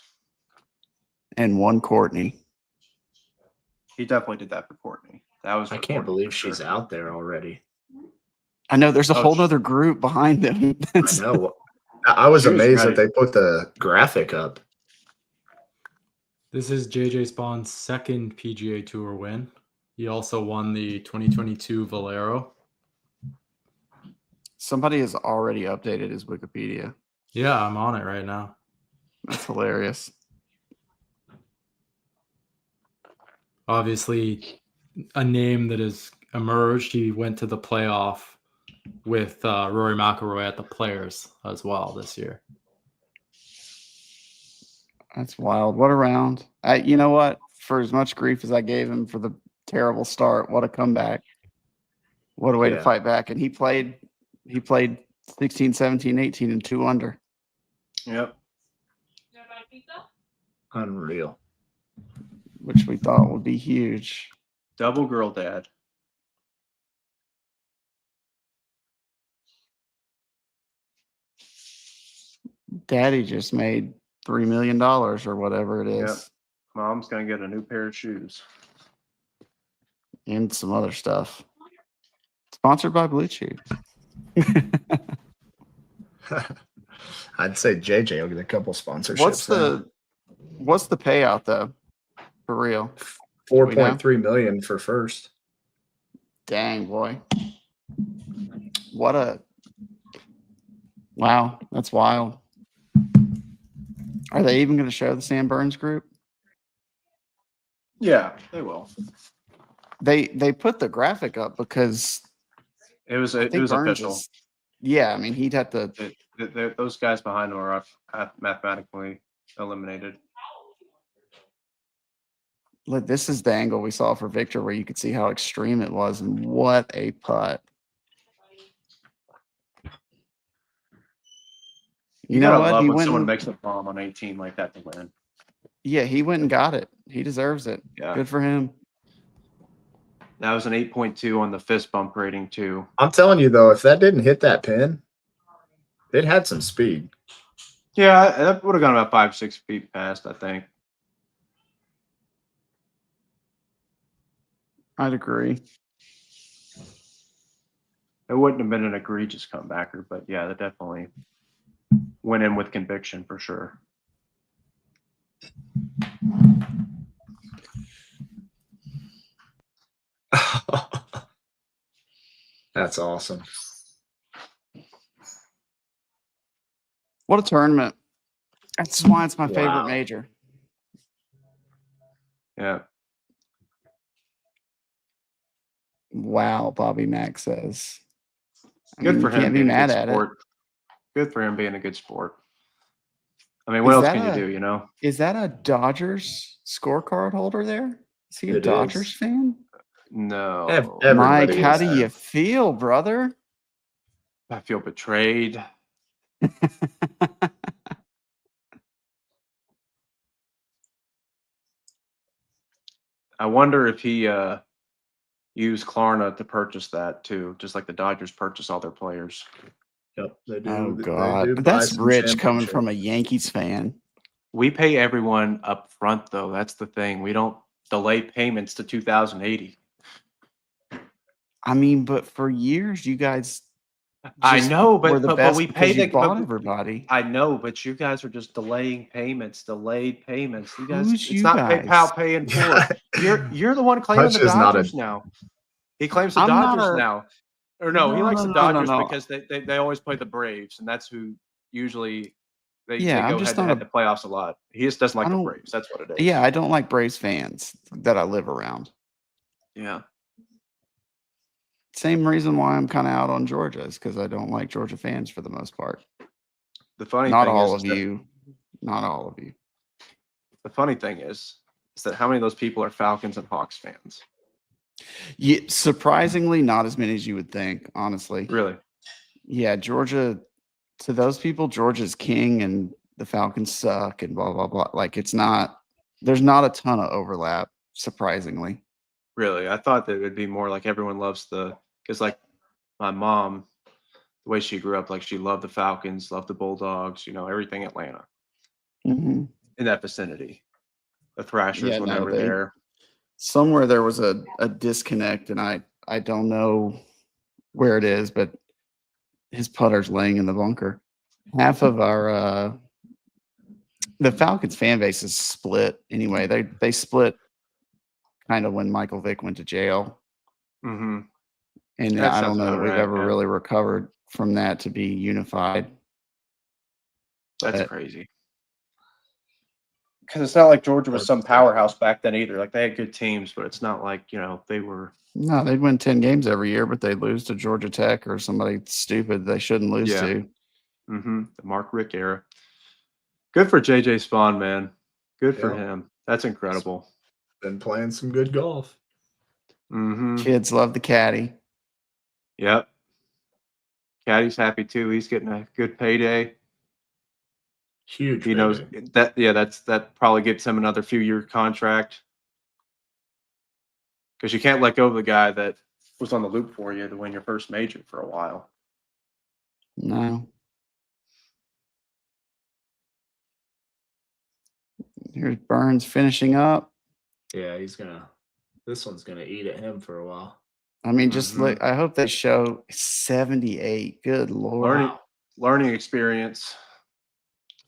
And one Courtney. He definitely did that for Courtney. That was I for can't Courtney believe for she's sure. out there already. I know there's a Oh, whole other group behind them. I know. I was She was amazed that ready. they put the graphic up. This is JJ Spawn's second PGA Tour win. He also won the 2022 Valero. Somebody has already updated his Wikipedia. Yeah, I'm on it right now. That's hilarious. Obviously, a name that has emerged. He went to the playoff with Rory McIlroy at the Players as well this year. That's wild. What a round. You know what? For as much grief as I gave him for the terrible start, what a comeback. What a way to Yeah. fight back. And he played 16, 17, 18, and 2 under. Yep. Unreal. Which we thought would be huge. Double girl dad. Daddy just made $3 million or whatever it is. Yep. Mom's going to get a new pair of shoes. And some other stuff. Sponsored by Blue Chew. I'd say JJ will get a couple sponsorships. What's the payout though? For real. 4.3 million for first. Dang, boy. Wow, that's wild. Are they even going to show the Sam Burns group? Yeah, they will. They put the graphic up because It was I think Burns official. Yeah, I mean he'd have to. Those guys behind him are mathematically eliminated. Look, this is the angle we saw for Victor, where you could see how extreme it was, and what a putt! You know gotta what? love He when went. someone makes a bomb on 18 like that to win. Yeah, he went and got it. He deserves it. Yeah. Good for him. That was an 8.2 on the fist bump rating too. I'm telling you though, if that didn't hit that pin, it had some speed. Yeah, that would have gone about 5-6 feet past, I think. I'd agree. It wouldn't have been an egregious comebacker, but yeah, that definitely went in with conviction for sure. That's awesome. What a tournament. That's why it's my favorite Wow. major. Yeah. Wow, Bobby Mack says. I Good mean, for you him can't be being a mad good at it. sport. Good for him being a good sport. I mean, what Is else that can you a- do, you know? Is that a Dodgers scorecard holder there? Is he a It Dodgers is. fan? No. Everybody Mike, how is do there. you feel, brother? I feel betrayed. I wonder if he used Klarna to purchase that too, just like the Dodgers purchase all their players. Yep, they do. Oh They God, do but buy that's some rich coming championship. from a Yankees fan. We pay everyone up front though. That's the thing. We don't delay payments to 2080. I mean, but for years you guys I just know, were the but best we because pay you the bought but everybody. I know, but you guys are just delaying payments, delayed payments. You guys, Who's it's you not guys? PayPal Pay in full. Yeah. You're the one claiming Hutch the is not a- Dodgers now. He claims the I'm not Dodgers a- now. Or no, he No, likes no, the no, no, Dodgers no. because they always play the Braves, and that's who usually they Yeah, I'm go just head to not head a- in the playoffs a lot. He just doesn't I like the don't- Braves. That's what it is. Yeah, I don't like Braves fans that I live around. Yeah. Same reason why I'm kind of out on Georgia is because I don't like Georgia fans for the most part. The funny Not thing all is of that- you. Not all of you. The funny thing is that how many of those people are Falcons and Hawks fans? Yeah, surprisingly, not as many as you would think, honestly. Really? Yeah, Georgia, to those people, Georgia's king and the Falcons suck and blah, blah, blah. Like, there's not a ton of overlap, surprisingly. Really? I thought that it would be more like everyone loves because like my mom, the way she grew up, like she loved the Falcons, loved the Bulldogs, everything Atlanta Mm-hmm. in that vicinity. The Thrashers Yeah, were no, never there. somewhere there was a disconnect, and I don't know where it is, but his putter's laying in the bunker. Half of our the Falcons fan base is split anyway. They split kind of when Michael Vick went to jail. Mm-hmm. And That I don't sounds know that about we've right, ever yeah. really recovered from that to be unified. That's But- crazy. Because it's not like Georgia was some powerhouse back then either. Like they had good teams, but it's not like they were. No, they'd win 10 games every year, but they'd lose to Georgia Tech or somebody stupid they shouldn't lose Yeah. to. Mm-hmm. The Mark Rick era. Good for JJ Spawn, man. Good for Yeah. him. That's incredible. Been playing some good golf. Mm-hmm. Kids love the caddy. Yep. Caddy's happy too. He's getting a good payday. Huge. He knows payday. that. Yeah, that probably gets him another few-year contract. Because you can't let go of the guy that was on the loop for you to win your first major for a while. No. Here's Burns finishing up. Yeah, this one's gonna eat at him for a while. I mean, just Mhm. look. I hope they show 78. Good Lord. Learning experience.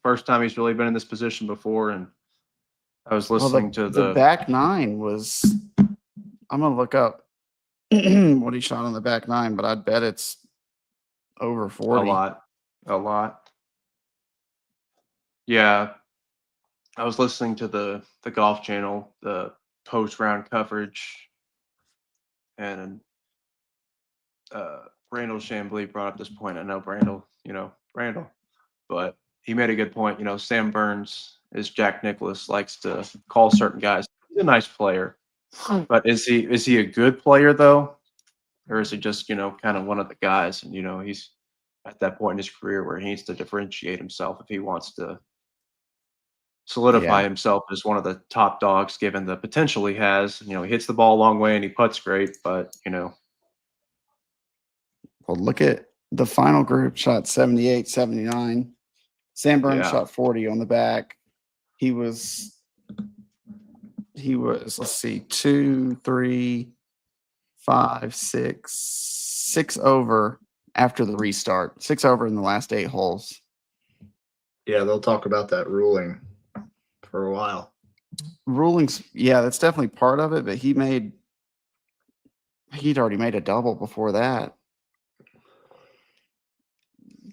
First time he's really been in this position before, and I was listening to the back nine was. I'm gonna look up what he shot on the back nine, but I'd bet it's over 40. a lot. Yeah, I was listening to the Golf Channel, the post round coverage, and Randall Chambly brought up this point. I know Randall, but he made a good point. Sam Burns, as Jack Nicklaus likes to call certain guys, he's a nice player, but is he a good player though, or is he just kind of one of the guys? And he's at that point in his career where he needs to differentiate himself if he wants to solidify himself as one of the top dogs, given the potential he has. He hits the ball a long way and he putts great, but Well, look at the final group shot 78, 79. Sanborn Yeah. shot 40 on the back. He was, let's see, 2, 3, 5, 6 over after the restart. 6 over in the last 8 holes. Yeah, they'll talk about that ruling for a while. Rulings, yeah, that's definitely part of it, but he'd already made a double before that.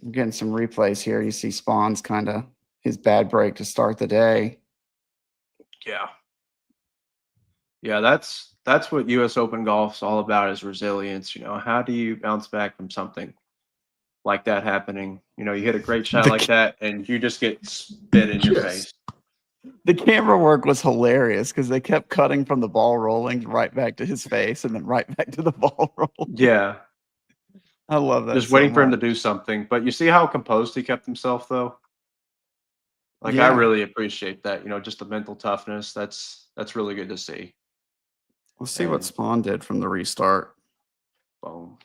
I'm getting some replays here. You see Spawn's kind of his bad break to start the day. Yeah. Yeah, that's what US Open golf's all about, is resilience. You know, how do you bounce back from something like that happening? You know, you hit a great shot like that and you just get spit in your face. The camera work was hilarious because they kept cutting from the ball rolling right back to his face and then right back to the ball rolling. Yeah. I love that. Just so waiting for him to much. do something. But you see how composed he kept himself, though? Like, I Yeah. really appreciate that. You know, just the mental toughness. That's really good to see. Let's see what And- Spawn did from the restart. Boom.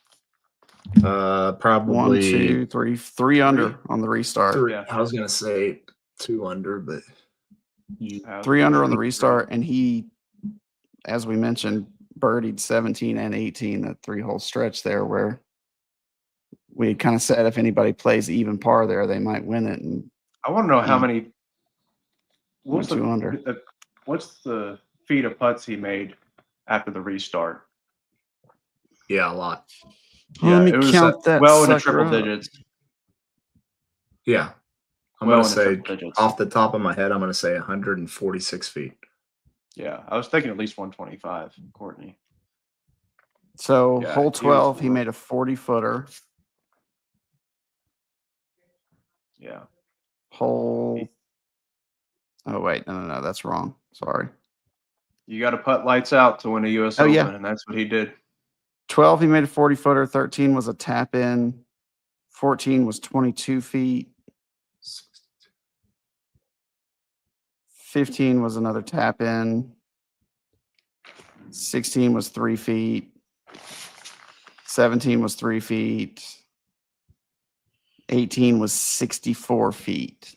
Probably 1, 2, 3, 3 under on the restart. 3. Yeah. I was gonna say 2 under, but You have 3 under on the restart, and he, as we mentioned, birdied 17 and 18, that 3-hole stretch there where we kind of said if anybody plays even par there, they might win it. And I want to know how He many. went 2 under. What's the feet of putts he made after the restart? yeah, a lot. Let me it was count that well into sucker triple up. digits. Yeah. I'm Well gonna into say triple digits. off the top of my head, I'm gonna say 146 feet. Yeah, I was thinking at least 125, Courtney. So Yeah, hole he was 12, he low. made a 40-footer. Yeah. Hole. Oh wait, no, that's wrong. Sorry. You got to putt lights out to win a US Oh, Open, yeah. and that's what he did. 12, he made a 40-footer. 13 was a tap in. 14 was 22 feet. 15 was another tap in. 16 was 3 feet. 17 was 3 feet. 18 was 64 feet.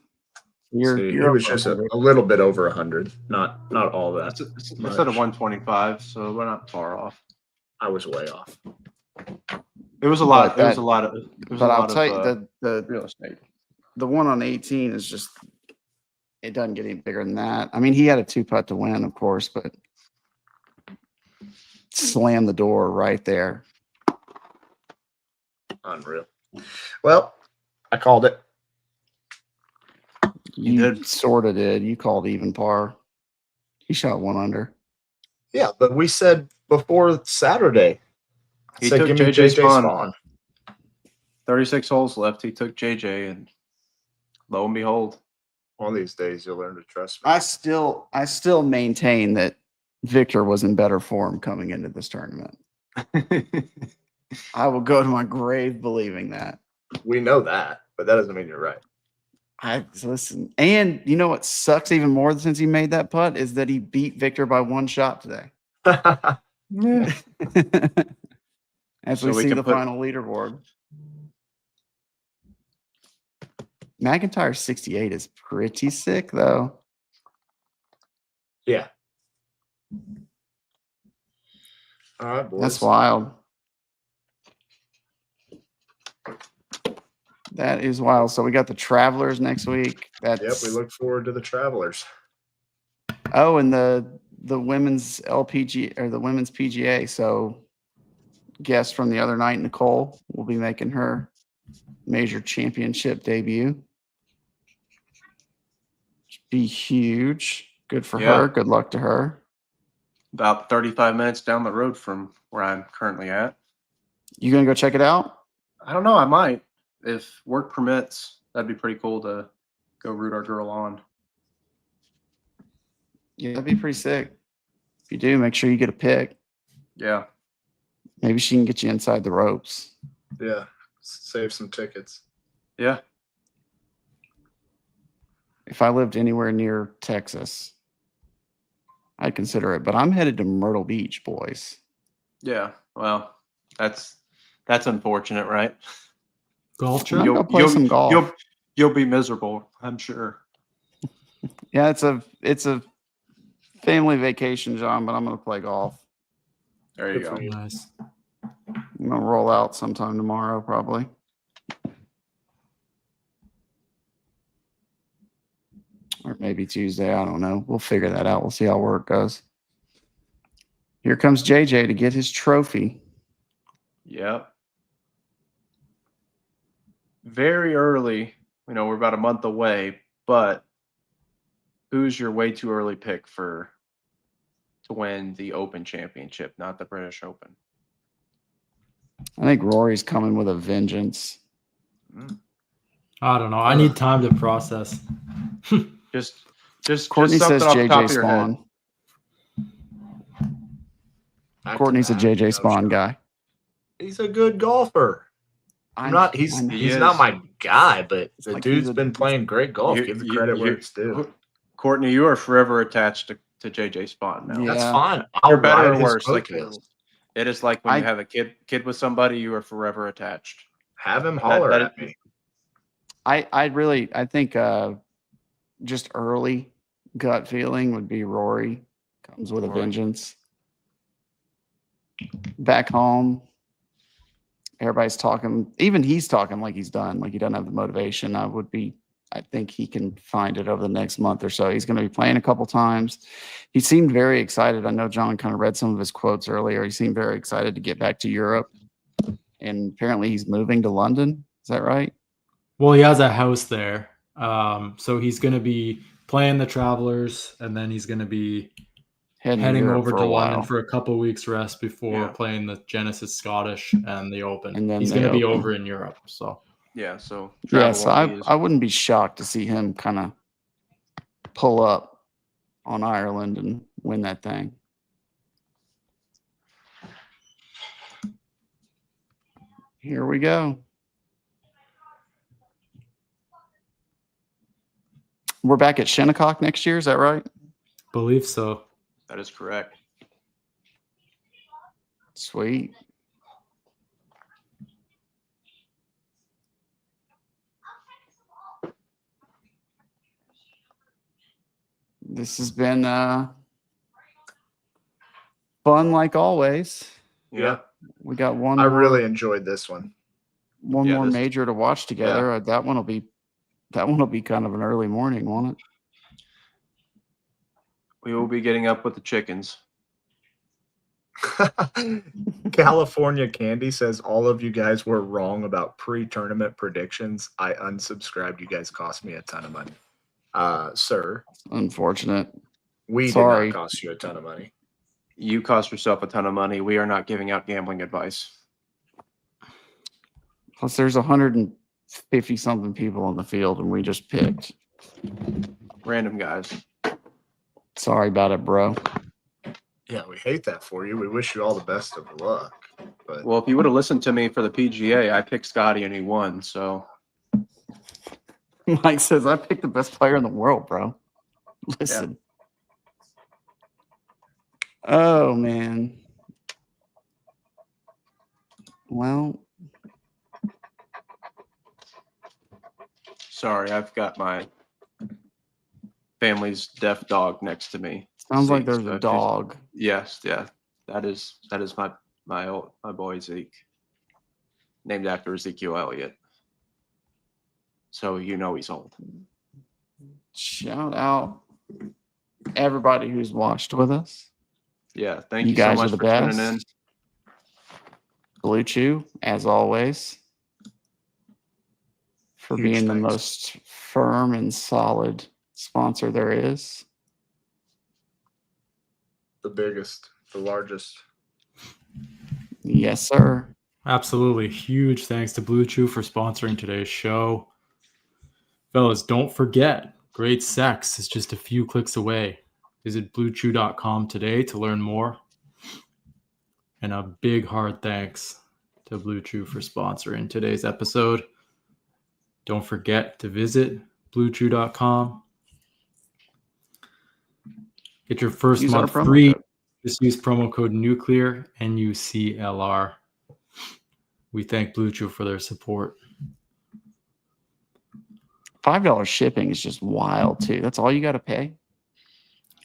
So he was just a little bit over 100, not all that. Instead of 125, so we're not far off. I was way off. It was a lot. It was a lot of. It was a But I'll lot tell you, of the real estate. the one on 18 is just, it doesn't get any bigger than that. I mean, he had a 2-putt to win, of course, but slam the door right there. Unreal. Well, I called it. You did. sort of did. You called even par. He shot 1 under. Yeah, but we said before Saturday. He said, took give me JJ JJ Spawn. Spawn. 36 holes left. He took JJ, and lo and behold, One of these days you'll learn to trust me. I still maintain that Victor was in better form coming into this tournament. I will go to my grave believing that. We know that, but that doesn't mean you're right. Listen, and you know what sucks even more since he made that putt is that he beat Victor by 1 shot today. yeah. As So we we see can the put- final leaderboard. McIntyre 68 is pretty sick, though. Yeah. All right, boys. That's wild. That is wild. So we got the Travelers next week. Yep, we look forward to the Travelers. Oh, and the women's LPG or the women's PGA. So guest from the other night, Nicole, will be making her major championship debut. Be huge. Good for Yeah. her. Good luck to her. About 35 minutes down the road from where I'm currently at. You gonna go check it out? I don't know. I might, if work permits. That'd be pretty cool to go root our girl on. Yeah, that'd be pretty sick. If you do, make sure you get a pick. Yeah. Maybe she can get you inside the ropes. Yeah, save some tickets. Yeah. If I lived anywhere near Texas, I'd consider it. But I'm headed to Myrtle Beach, boys. Yeah. Well, that's unfortunate, right? Golf I'm trip? gonna play some golf. You'll be miserable, I'm sure. Yeah, it's a family vacation, John, but I'm going to play golf. There you Good go. for you. Nice. I'm going to roll out sometime tomorrow, probably. Or maybe Tuesday. I don't know. We'll figure that out. We'll see how work goes. Here comes JJ to get his trophy. Yep. Very early. We're about a month away, but who's your way too early pick to win the Open Championship, not the British Open? I think Rory's coming with a vengeance. I don't know. I need time to process. Just Courtney something says off the top JJ of your head. Spawn. Courtney's a JJ Spawn guy. He's a good golfer. He's not my guy, but the like dude's been playing great golf. Give the credit where it's due. Courtney, you are forever attached to JJ Spawn now. Yeah. That's fine. I'll You're better ride or his worse. Like coattails. it is like when you have a kid with somebody, you are forever attached. Have him holler at me. I think just early gut feeling would be Rory comes with a vengeance. Back home, everybody's talking. Even he's talking like he's done, like he doesn't have the motivation. I think he can find it over the next month or so. He's going to be playing a couple times. He seemed very excited. I know John kind of read some of his quotes earlier. He seemed very excited to get back to Europe. And apparently he's moving to London. Is that right? Well, he has a house there. So he's going to be playing the Travelers, and then he's going to be heading over to London for a couple weeks rest before playing the Genesis Scottish and the Open. And then he's going to be over in Europe. So so I wouldn't be shocked to see him kind of pull up on Ireland and win that thing. Here we go. We're back at Shinnecock next year. Is that right? Believe so. That is correct. Sweet. This has been fun like always. Yeah. We got one. I really enjoyed this one. One more major to watch together. That one will be kind of an early morning, won't it? We will be getting up with the chickens. California Candy says all of you guys were wrong about pre-tournament predictions. I unsubscribed. You guys cost me a ton of money. Sir. Unfortunate. We did not cost you a ton of money. You cost yourself a ton of money. We are not giving out gambling advice. Plus, there's 150 something people on the field, and we just picked random guys. Sorry about it, bro. Yeah, we hate that for you. We wish you all the best of luck. But well, if you would have listened to me for the PGA, I picked Scotty and he won. So Mike says I picked the best player in the world, bro. Listen. Yeah. Oh man. Well. Sorry, I've got my family's deaf dog next to me. Sounds like there's a dog. Yes, yeah. That is my boy Zeke. Named after Ezekiel Elliott. So he's old. Shout out everybody who's watched with us. Yeah, thank you so much for tuning in. Blue Chew, as always, for being the most firm and solid sponsor there is. The biggest, the largest. Yes, sir. Absolutely. Huge thanks to Blue Chew for sponsoring today's show. Fellas, don't forget, great sex is just a few clicks away. Visit bluechew.com today to learn more. And a big hard thanks to Blue Chew for sponsoring today's episode. Don't forget to visit bluechew.com. Get your first month free. Just use promo code Nuclr, NUCLR. We thank Blue Chew for their support. $5 shipping is just wild too. That's all you got to pay.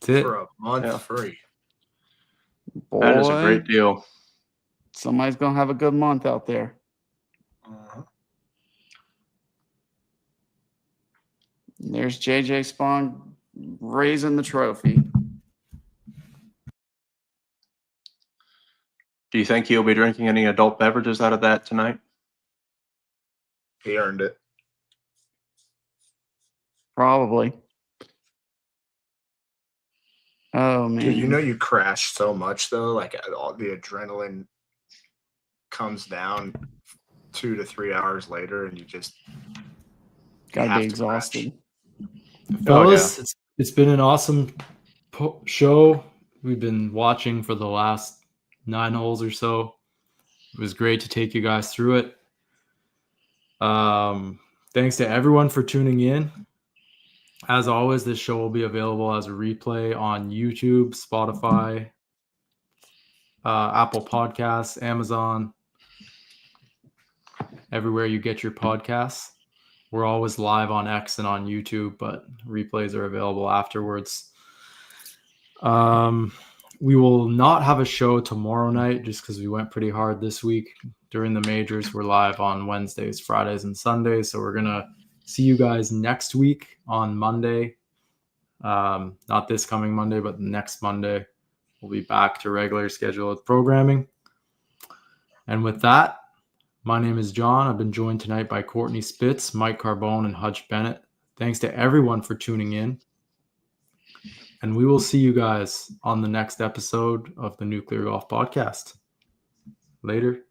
That's it. For a month Yeah. free. Boy, That is a great deal. somebody's gonna have a good month out there. Uh-huh. There's JJ Spawn raising the trophy. Do you think he'll be drinking any adult beverages out of that tonight? He earned it. Probably. Oh man. Dude, you know you crash so much though, like all the adrenaline comes down 2 to 3 hours later, and you just gotta have be to exhausted. Fellas, it's been an awesome show. We've been watching for the last 9 holes or so. It was great to take you guys through it. Thanks to everyone for tuning in. As always, this show will be available as a replay on YouTube, Spotify, Apple Podcasts, Amazon, everywhere you get your podcasts. We're always live on X and on YouTube, but replays are available afterwards. We will not have a show tomorrow night just because we went pretty hard this week. During the majors, we're live on Wednesdays, Fridays, and Sundays. So we're going to see you guys next week on Monday. Not this coming Monday, but next Monday. We'll be back to regular scheduled programming. And with that, my name is John. I've been joined tonight by Courtney Spitz, Mike Carbone, and Hutch Bennett. Thanks to everyone for tuning in. And we will see you guys on the next episode of the Nuclear Golf Podcast. Later.